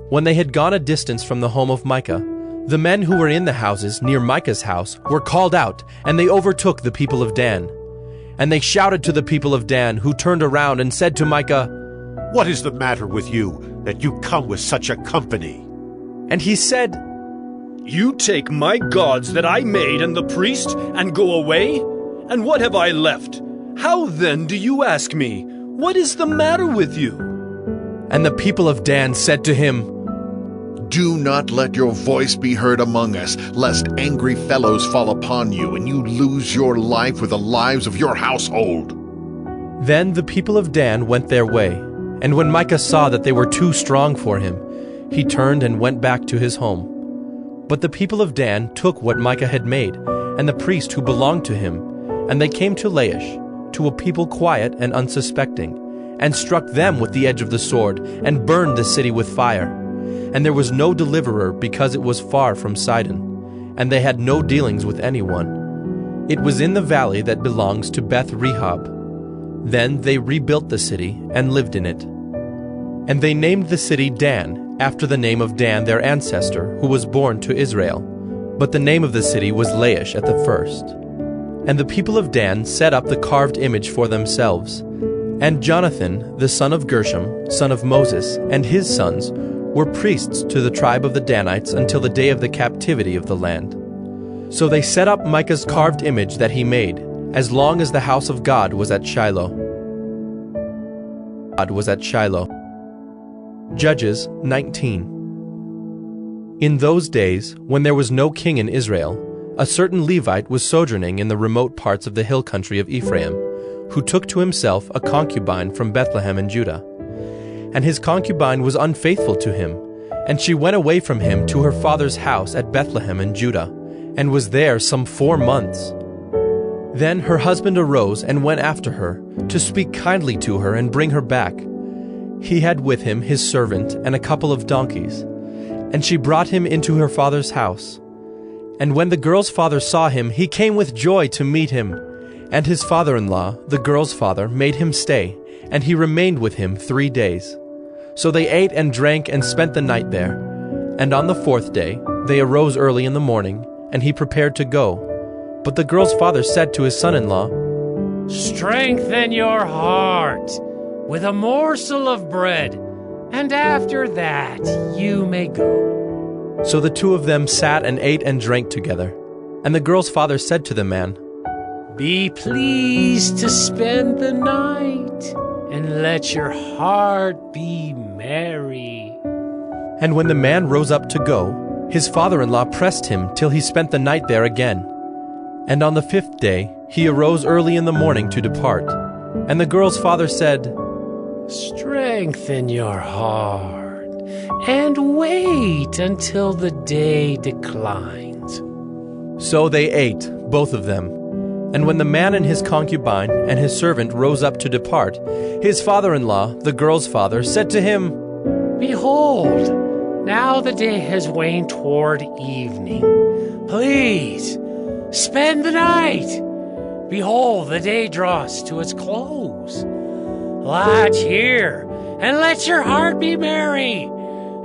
When they had gone a distance from the home of Micah, the men who were in the houses near Micah's house were called out, and they overtook the people of Dan. And they shouted to the people of Dan, who turned around and said to Micah, What is the matter with you, that you come with such a company? And he said, You take my gods that I made and the priest, and go away? And what have I left? How then do you ask me, What is the matter with you? And the people of Dan said to him, Do not let your voice be heard among us, lest angry fellows fall upon you, and you lose your life with the lives of your household. Then the people of Dan went their way, and when Micah saw that they were too strong for him, he turned and went back to his home. But the people of Dan took what Micah had made, and the priest who belonged to him, and they came to Laish, to a people quiet and unsuspecting, and struck them with the edge of the sword, and burned the city with fire. And there was no deliverer, because it was far from Sidon, and they had no dealings with anyone. It was in the valley that belongs to Beth Rehob. Then they rebuilt the city and lived in it. And they named the city Dan, after the name of Dan their ancestor, who was born to Israel. But the name of the city was Laish at the first. And the people of Dan set up the carved image for themselves. And Jonathan, the son of Gershom, son of Moses, and his sons, were priests to the tribe of the Danites until the day of the captivity of the land. So they set up Micah's carved image that he made, as long as the house of God was at Shiloh. Judges 19. In those days, when there was no king in Israel, a certain Levite was sojourning in the remote parts of the hill country of Ephraim, who took to himself a concubine from Bethlehem in Judah. And his concubine was unfaithful to him, and she went away from him to her father's house at Bethlehem in Judah, and was there some 4 months. Then her husband arose and went after her, to speak kindly to her and bring her back. He had with him his servant and a couple of donkeys, and she brought him into her father's house. And when the girl's father saw him, he came with joy to meet him. And his father-in-law, the girl's father, made him stay, and he remained with him 3 days. So they ate and drank and spent the night there. And on the 4th day they arose early in the morning, and he prepared to go. But the girl's father said to his son-in-law, Strengthen your heart with a morsel of bread, and after that you may go. So the 2 of them sat and ate and drank together. And the girl's father said to the man, Be pleased to spend the night, and let your heart be merry. And when the man rose up to go, his father-in-law pressed him till he spent the night there again. And on the 5th day he arose early in the morning to depart. And the girl's father said, Strengthen your heart and wait until the day declines." So they ate, both of them. And when the man and his concubine and his servant rose up to depart, his father-in-law, the girl's father, said to him, "Behold, now the day has waned toward evening. Please, spend the night. Behold, the day draws to its close. Latch here, and let your heart be merry.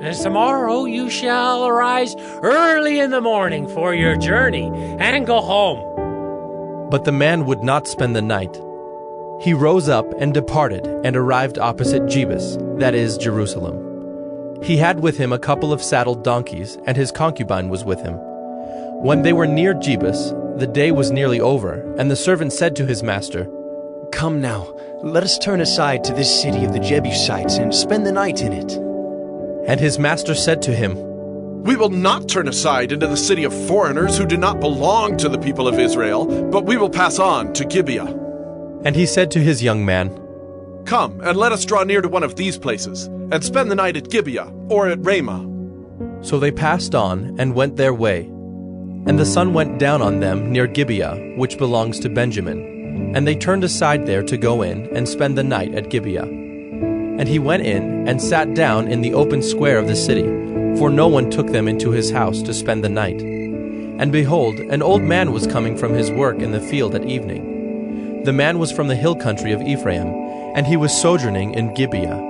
And tomorrow you shall arise early in the morning for your journey, and go home." But the man would not spend the night. He rose up and departed, and arrived opposite Jebus, that is, Jerusalem. He had with him a couple of saddled donkeys, and his concubine was with him. When they were near Jebus, the day was nearly over, and the servant said to his master, "Come now, let us turn aside to this city of the Jebusites and spend the night in it." And his master said to him, "We will not turn aside into the city of foreigners who do not belong to the people of Israel, but we will pass on to Gibeah." And he said to his young man, "Come, and let us draw near to one of these places, and spend the night at Gibeah or at Ramah." So they passed on and went their way. And the sun went down on them near Gibeah, which belongs to Benjamin. And they turned aside there to go in and spend the night at Gibeah. And he went in and sat down in the open square of the city, for no one took them into his house to spend the night. And behold, an old man was coming from his work in the field at evening. The man was from the hill country of Ephraim, and he was sojourning in Gibeah.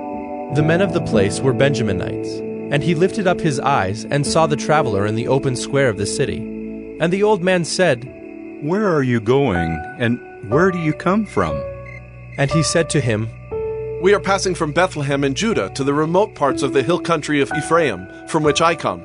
The men of the place were Benjaminites. And he lifted up his eyes and saw the traveler in the open square of the city. And the old man said, "Where are you going, and where do you come from?" And he said to him, "We are passing from Bethlehem in Judah to the remote parts of the hill country of Ephraim, from which I come.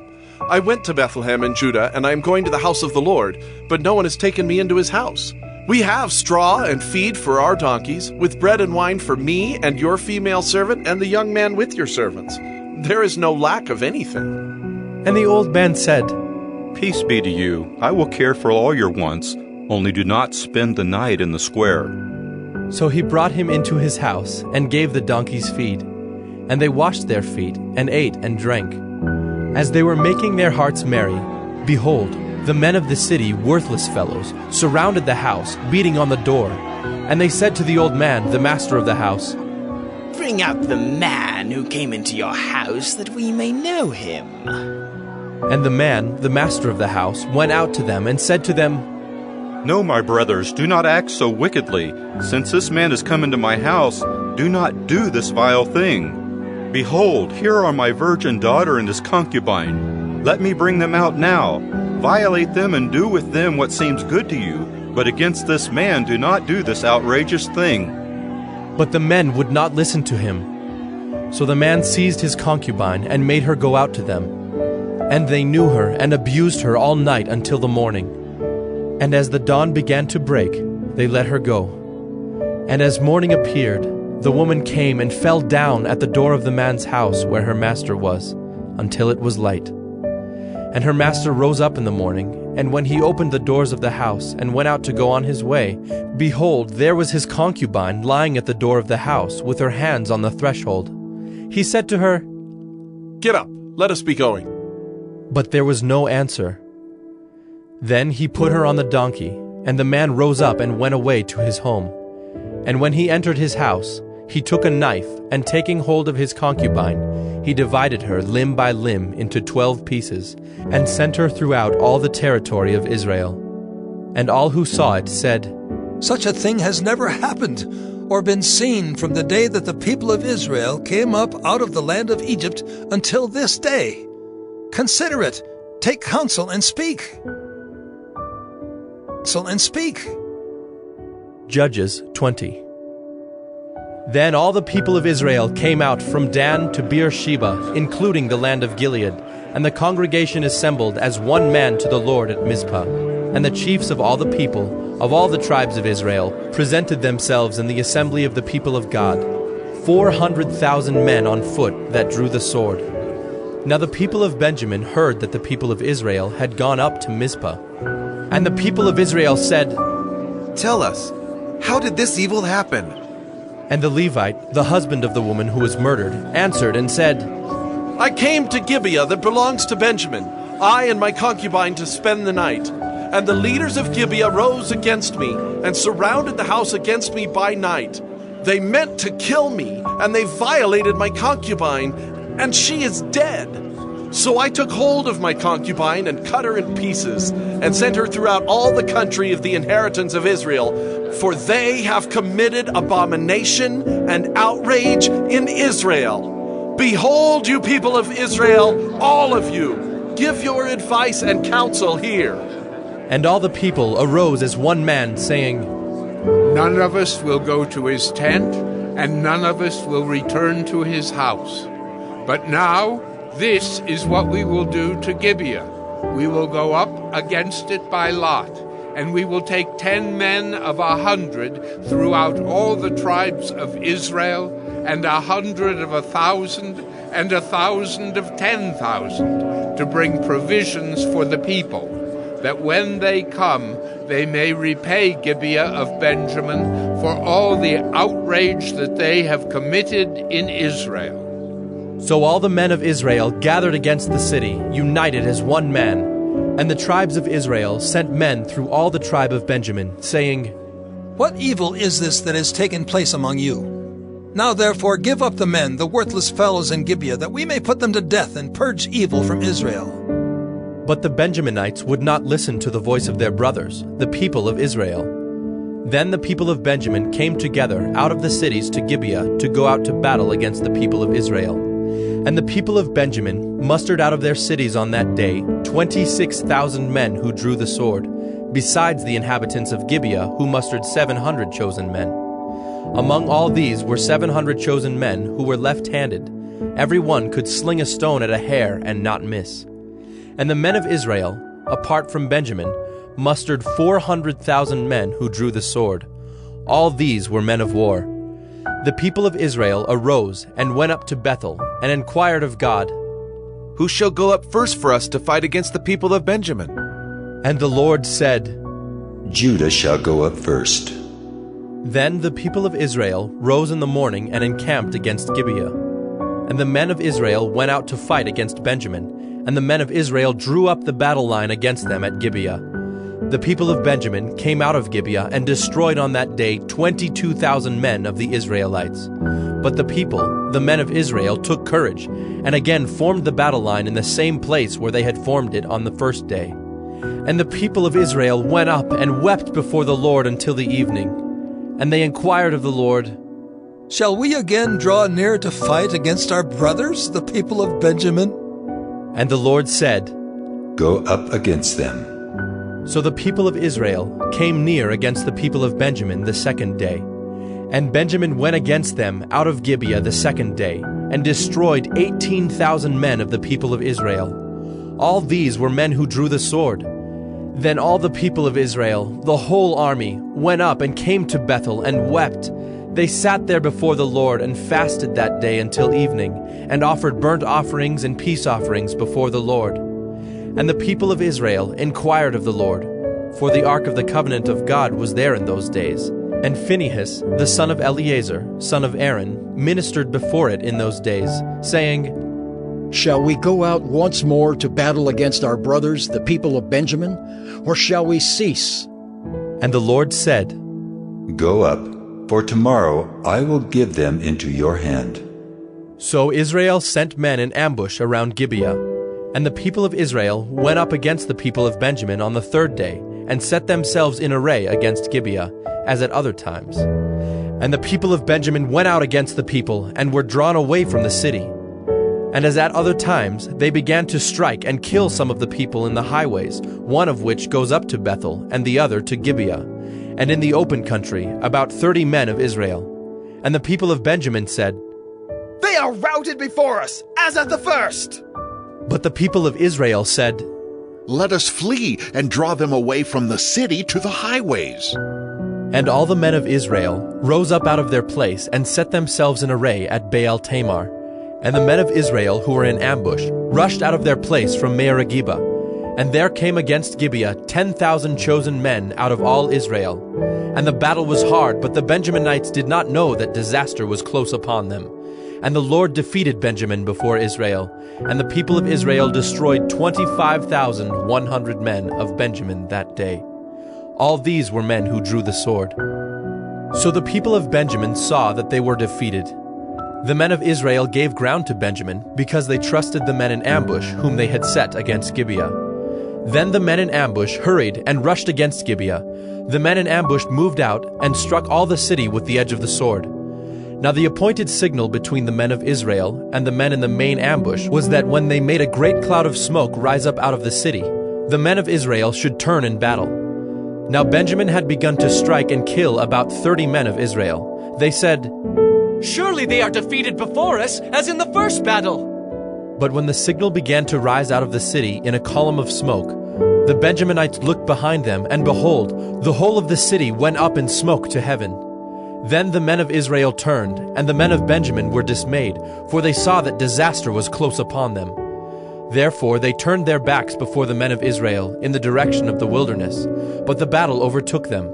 I went to Bethlehem in Judah, and I am going to the house of the Lord, but no one has taken me into his house. We have straw and feed for our donkeys, with bread and wine for me and your female servant and the young man with your servants. There is no lack of anything." And the old man said, "Peace be to you. I will care for all your wants, only do not spend the night in the square." So he brought him into his house, and gave the donkeys feed. And they washed their feet, and ate and drank. As they were making their hearts merry, behold, the men of the city, worthless fellows, surrounded the house, beating on the door. And they said to the old man, the master of the house, "Bring out the man who came into your house, that we may know him." And the man, the master of the house, went out to them, and said to them, "No, my brothers, do not act so wickedly. Since this man has come into my house, do not do this vile thing. Behold, here are my virgin daughter and his concubine. Let me bring them out now. Violate them and do with them what seems good to you. But against this man do not do this outrageous thing." But the men would not listen to him. So the man seized his concubine and made her go out to them. And they knew her and abused her all night until the morning. And as the dawn began to break, they let her go. And as morning appeared, the woman came and fell down at the door of the man's house where her master was, until it was light. And her master rose up in the morning, and when he opened the doors of the house and went out to go on his way, behold, there was his concubine lying at the door of the house with her hands on the threshold. He said to her, "Get up, let us be going." But there was no answer. Then he put her on the donkey, and the man rose up and went away to his home. And when he entered his house, he took a knife, and taking hold of his concubine, he divided her limb by limb into 12 pieces, and sent her throughout all the territory of Israel. And all who saw it said, "Such a thing has never happened or been seen from the day that the people of Israel came up out of the land of Egypt until this day. Consider it, take counsel and speak." Judges 20. Then all the people of Israel came out from Dan to Beersheba, including the land of Gilead, and the congregation assembled as one man to the Lord at Mizpah. And the chiefs of all the people, of all the tribes of Israel, presented themselves in the assembly of the people of God, 400,000 men on foot that drew the sword. Now the people of Benjamin heard that the people of Israel had gone up to Mizpah. And the people of Israel said, "Tell us, how did this evil happen?" And the Levite, the husband of the woman who was murdered, answered and said, I came to Gibeah that belongs to Benjamin, I and my concubine, to spend the night. And the leaders of Gibeah rose against me and surrounded the house against me by night. They meant to kill me, and they violated my concubine, and she is dead. So I took hold of my concubine and cut her in pieces, and sent her throughout all the country of the inheritance of Israel, for they have committed abomination and outrage in Israel. Behold, you people of Israel, all of you, give your advice and counsel here. And all the people arose as one man, saying, None of us will go to his tent, and none of us will return to his house. But now, this is what we will do to Gibeah. We will go up against it by lot, and we will take 10 men of 100 throughout all the tribes of Israel, and 100 of 1,000, and 1,000 of 10,000, to bring provisions for the people, that when they come, they may repay Gibeah of Benjamin for all the outrage that they have committed in Israel. So all the men of Israel gathered against the city, united as one man. And the tribes of Israel sent men through all the tribe of Benjamin, saying, What evil is this that has taken place among you? Now therefore give up the men, the worthless fellows in Gibeah, that we may put them to death and purge evil from Israel. But the Benjaminites would not listen to the voice of their brothers, the people of Israel. Then the people of Benjamin came together out of the cities to Gibeah to go out to battle against the people of Israel. And the people of Benjamin mustered out of their cities on that day 26,000 men who drew the sword, besides the inhabitants of Gibeah, who mustered 700 chosen men. Among all these were 700 chosen men who were left-handed. Every one could sling a stone at a hair and not miss. And the men of Israel, apart from Benjamin, mustered 400,000 men who drew the sword. All these were men of war. The people of Israel arose and went up to Bethel and inquired of God, Who shall go up first for us to fight against the people of Benjamin? And the Lord said, Judah shall go up first. Then the people of Israel rose in the morning and encamped against Gibeah. And the men of Israel went out to fight against Benjamin, and the men of Israel drew up the battle line against them at Gibeah. The people of Benjamin came out of Gibeah and destroyed on that day 22,000 men of the Israelites. But the people, the men of Israel, took courage, and again formed the battle line in the same place where they had formed it on the first day. And the people of Israel went up and wept before the Lord until the evening. And they inquired of the Lord, Shall we again draw near to fight against our brothers, the people of Benjamin? And the Lord said, Go up against them. So the people of Israel came near against the people of Benjamin the second day. And Benjamin went against them out of Gibeah the second day, and destroyed 18,000 men of the people of Israel. All these were men who drew the sword. Then all the people of Israel, the whole army, went up and came to Bethel and wept. They sat there before the Lord and fasted that day until evening, and offered burnt offerings and peace offerings before the Lord. And the people of Israel inquired of the Lord, for the ark of the covenant of God was there in those days. And Phinehas, the son of Eleazar, son of Aaron, ministered before it in those days, saying, Shall we go out once more to battle against our brothers, the people of Benjamin, or shall we cease? And the Lord said, Go up, for tomorrow I will give them into your hand. So Israel sent men in ambush around Gibeah. And the people of Israel went up against the people of Benjamin on the third day, and set themselves in array against Gibeah, as at other times. And the people of Benjamin went out against the people, and were drawn away from the city. And as at other times, they began to strike and kill some of the people in the highways, one of which goes up to Bethel, and the other to Gibeah, and in the open country about 30 men of Israel. And the people of Benjamin said, They are routed before us, as at the first. But the people of Israel said, Let us flee and draw them away from the city to the highways. And all the men of Israel rose up out of their place and set themselves in array at Baal Tamar. And the men of Israel who were in ambush rushed out of their place from Mearagibah. And there came against Gibeah 10,000 chosen men out of all Israel. And the battle was hard, but the Benjaminites did not know that disaster was close upon them. And the Lord defeated Benjamin before Israel, and the people of Israel destroyed 25,100 men of Benjamin that day. All these were men who drew the sword. So the people of Benjamin saw that they were defeated. The men of Israel gave ground to Benjamin because they trusted the men in ambush whom they had set against Gibeah. Then the men in ambush hurried and rushed against Gibeah. The men in ambush moved out and struck all the city with the edge of the sword. Now the appointed signal between the men of Israel and the men in the main ambush was that when they made a great cloud of smoke rise up out of the city, the men of Israel should turn in battle. Now Benjamin had begun to strike and kill about 30 men of Israel. They said, "Surely they are defeated before us, as in the first battle." But when the signal began to rise out of the city in a column of smoke, the Benjaminites looked behind them, and behold, the whole of the city went up in smoke to heaven. Then the men of Israel turned, and the men of Benjamin were dismayed, for they saw that disaster was close upon them. Therefore they turned their backs before the men of Israel in the direction of the wilderness, but the battle overtook them.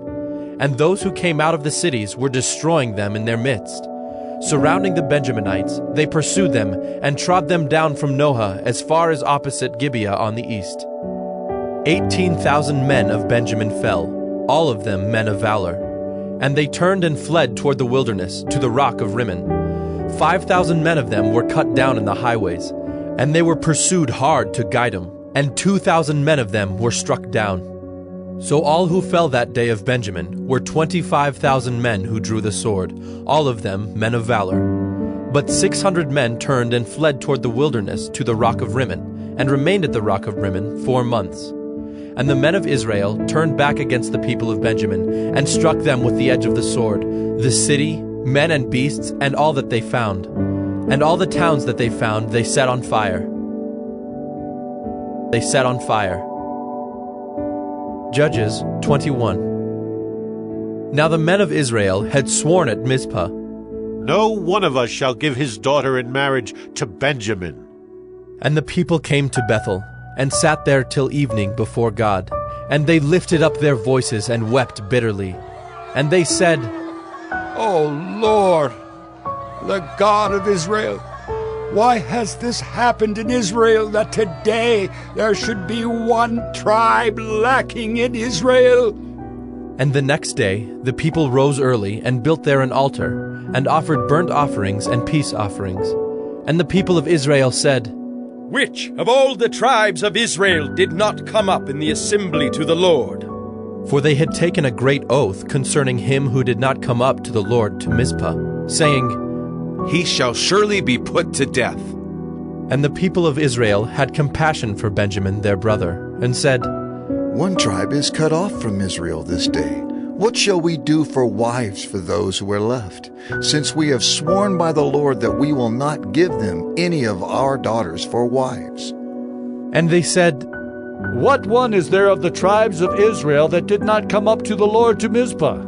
And those who came out of the cities were destroying them in their midst. Surrounding the Benjaminites, they pursued them and trod them down from Noah as far as opposite Gibeah on the east. 18,000 men of Benjamin fell, all of them men of valor. And they turned and fled toward the wilderness, to the rock of Rimmon. 5,000 men of them were cut down in the highways, and they were pursued hard to Gidom, and 2,000 men of them were struck down. So all who fell that day of Benjamin were 25,000 men who drew the sword, all of them men of valor. But 600 men turned and fled toward the wilderness to the rock of Rimmon, and remained at the rock of Rimmon 4 months. And the men of Israel turned back against the people of Benjamin, and struck them with the edge of the sword, the city, men and beasts, and all that they found. And all the towns that they found they set on fire. They set on fire. Judges 21. Now the men of Israel had sworn at Mizpah, "No one of us shall give his daughter in marriage to Benjamin." And the people came to Bethel, and sat there till evening before God. And they lifted up their voices and wept bitterly. And they said, "O Lord, the God of Israel, why has this happened in Israel, that today there should be one tribe lacking in Israel?" And the next day the people rose early and built there an altar, and offered burnt offerings and peace offerings. And the people of Israel said, "Which of all the tribes of Israel did not come up in the assembly to the Lord?" For they had taken a great oath concerning him who did not come up to the Lord to Mizpah, saying, "He shall surely be put to death." And the people of Israel had compassion for Benjamin their brother, and said, "One tribe is cut off from Israel this day. What shall we do for wives for those who are left, since we have sworn by the Lord that we will not give them any of our daughters for wives?" And they said, "What one is there of the tribes of Israel that did not come up to the Lord to Mizpah?"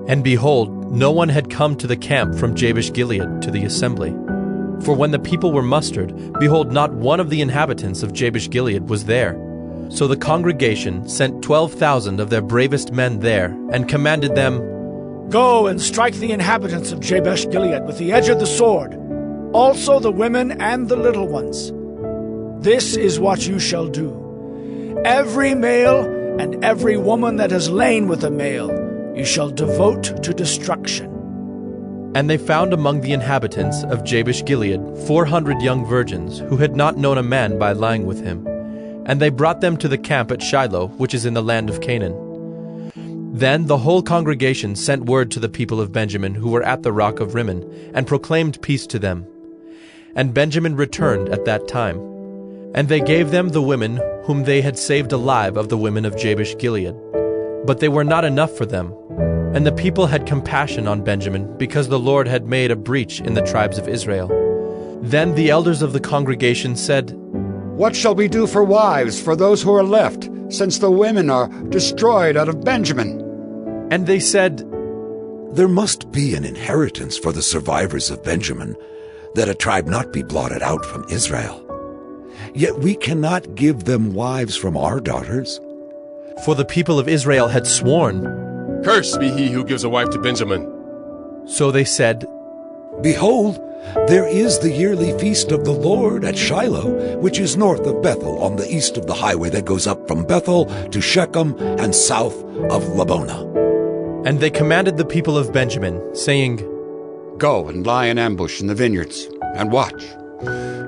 And behold, no one had come to the camp from Jabesh Gilead to the assembly. For when the people were mustered, behold, not one of the inhabitants of Jabesh Gilead was there. So the congregation sent 12,000 of their bravest men there, and commanded them, "Go and strike the inhabitants of Jabesh Gilead with the edge of the sword, also the women and the little ones. This is what you shall do. Every male and every woman that has lain with a male you shall devote to destruction." And they found among the inhabitants of Jabesh Gilead 400 young virgins who had not known a man by lying with him. And they brought them to the camp at Shiloh, which is in the land of Canaan. Then the whole congregation sent word to the people of Benjamin who were at the rock of Rimmon, and proclaimed peace to them. And Benjamin returned at that time. And they gave them the women whom they had saved alive of the women of Jabesh Gilead. But they were not enough for them. And the people had compassion on Benjamin, because the Lord had made a breach in the tribes of Israel. Then the elders of the congregation said, "What shall we do for wives for those who are left, since the women are destroyed out of Benjamin?" And they said, "There must be an inheritance for the survivors of Benjamin, that a tribe not be blotted out from Israel. Yet we cannot give them wives from our daughters." For the people of Israel had sworn, "Cursed be he who gives a wife to Benjamin." So they said, "Behold, There is the yearly feast of the Lord at Shiloh, which is north of Bethel, on the east of the highway that goes up from Bethel to Shechem and south of Labonah. And they commanded the people of Benjamin, saying, Go and lie in ambush in the vineyards, and watch.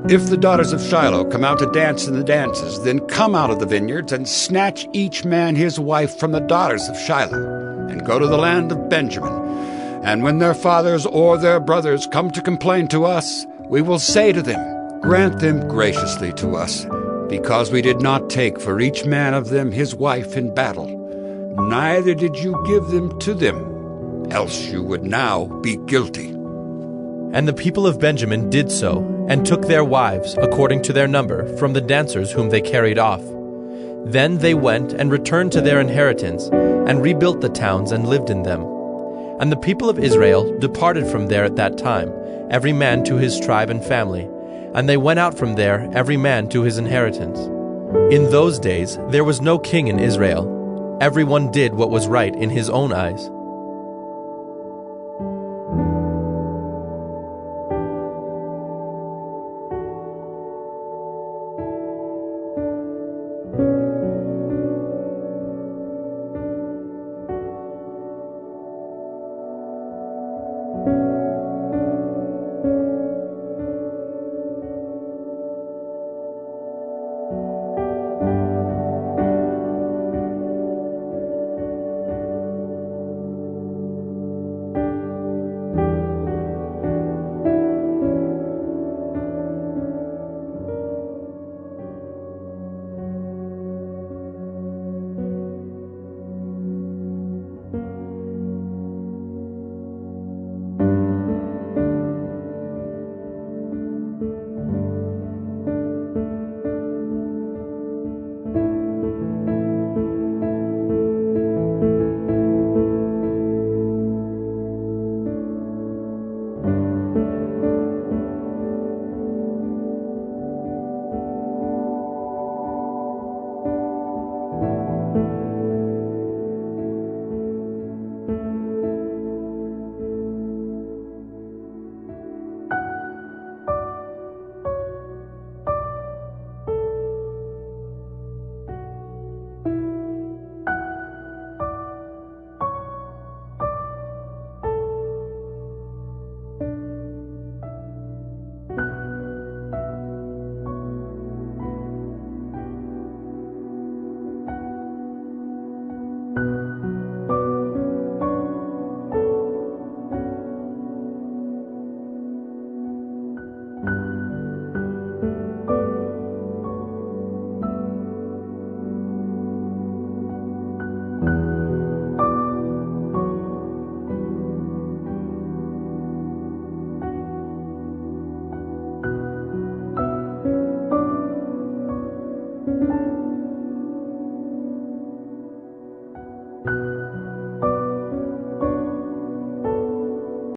If the daughters of Shiloh come out to dance in the dances, then come out of the vineyards and snatch each man his wife from the daughters of Shiloh, and go to the land of Benjamin. And when their fathers or their brothers come to complain to us, we will say to them, Grant them graciously to us, because we did not take for each man of them his wife in battle. Neither did you give them to them, else you would now be guilty. And the people of Benjamin did so, and took their wives, according to their number, from the dancers whom they carried off. Then they went and returned to their inheritance, and rebuilt the towns and lived in them. And the people of Israel departed from there at that time, every man to his tribe and family, and they went out from there every man to his inheritance. In those days there was no king in Israel. Everyone did what was right in his own eyes.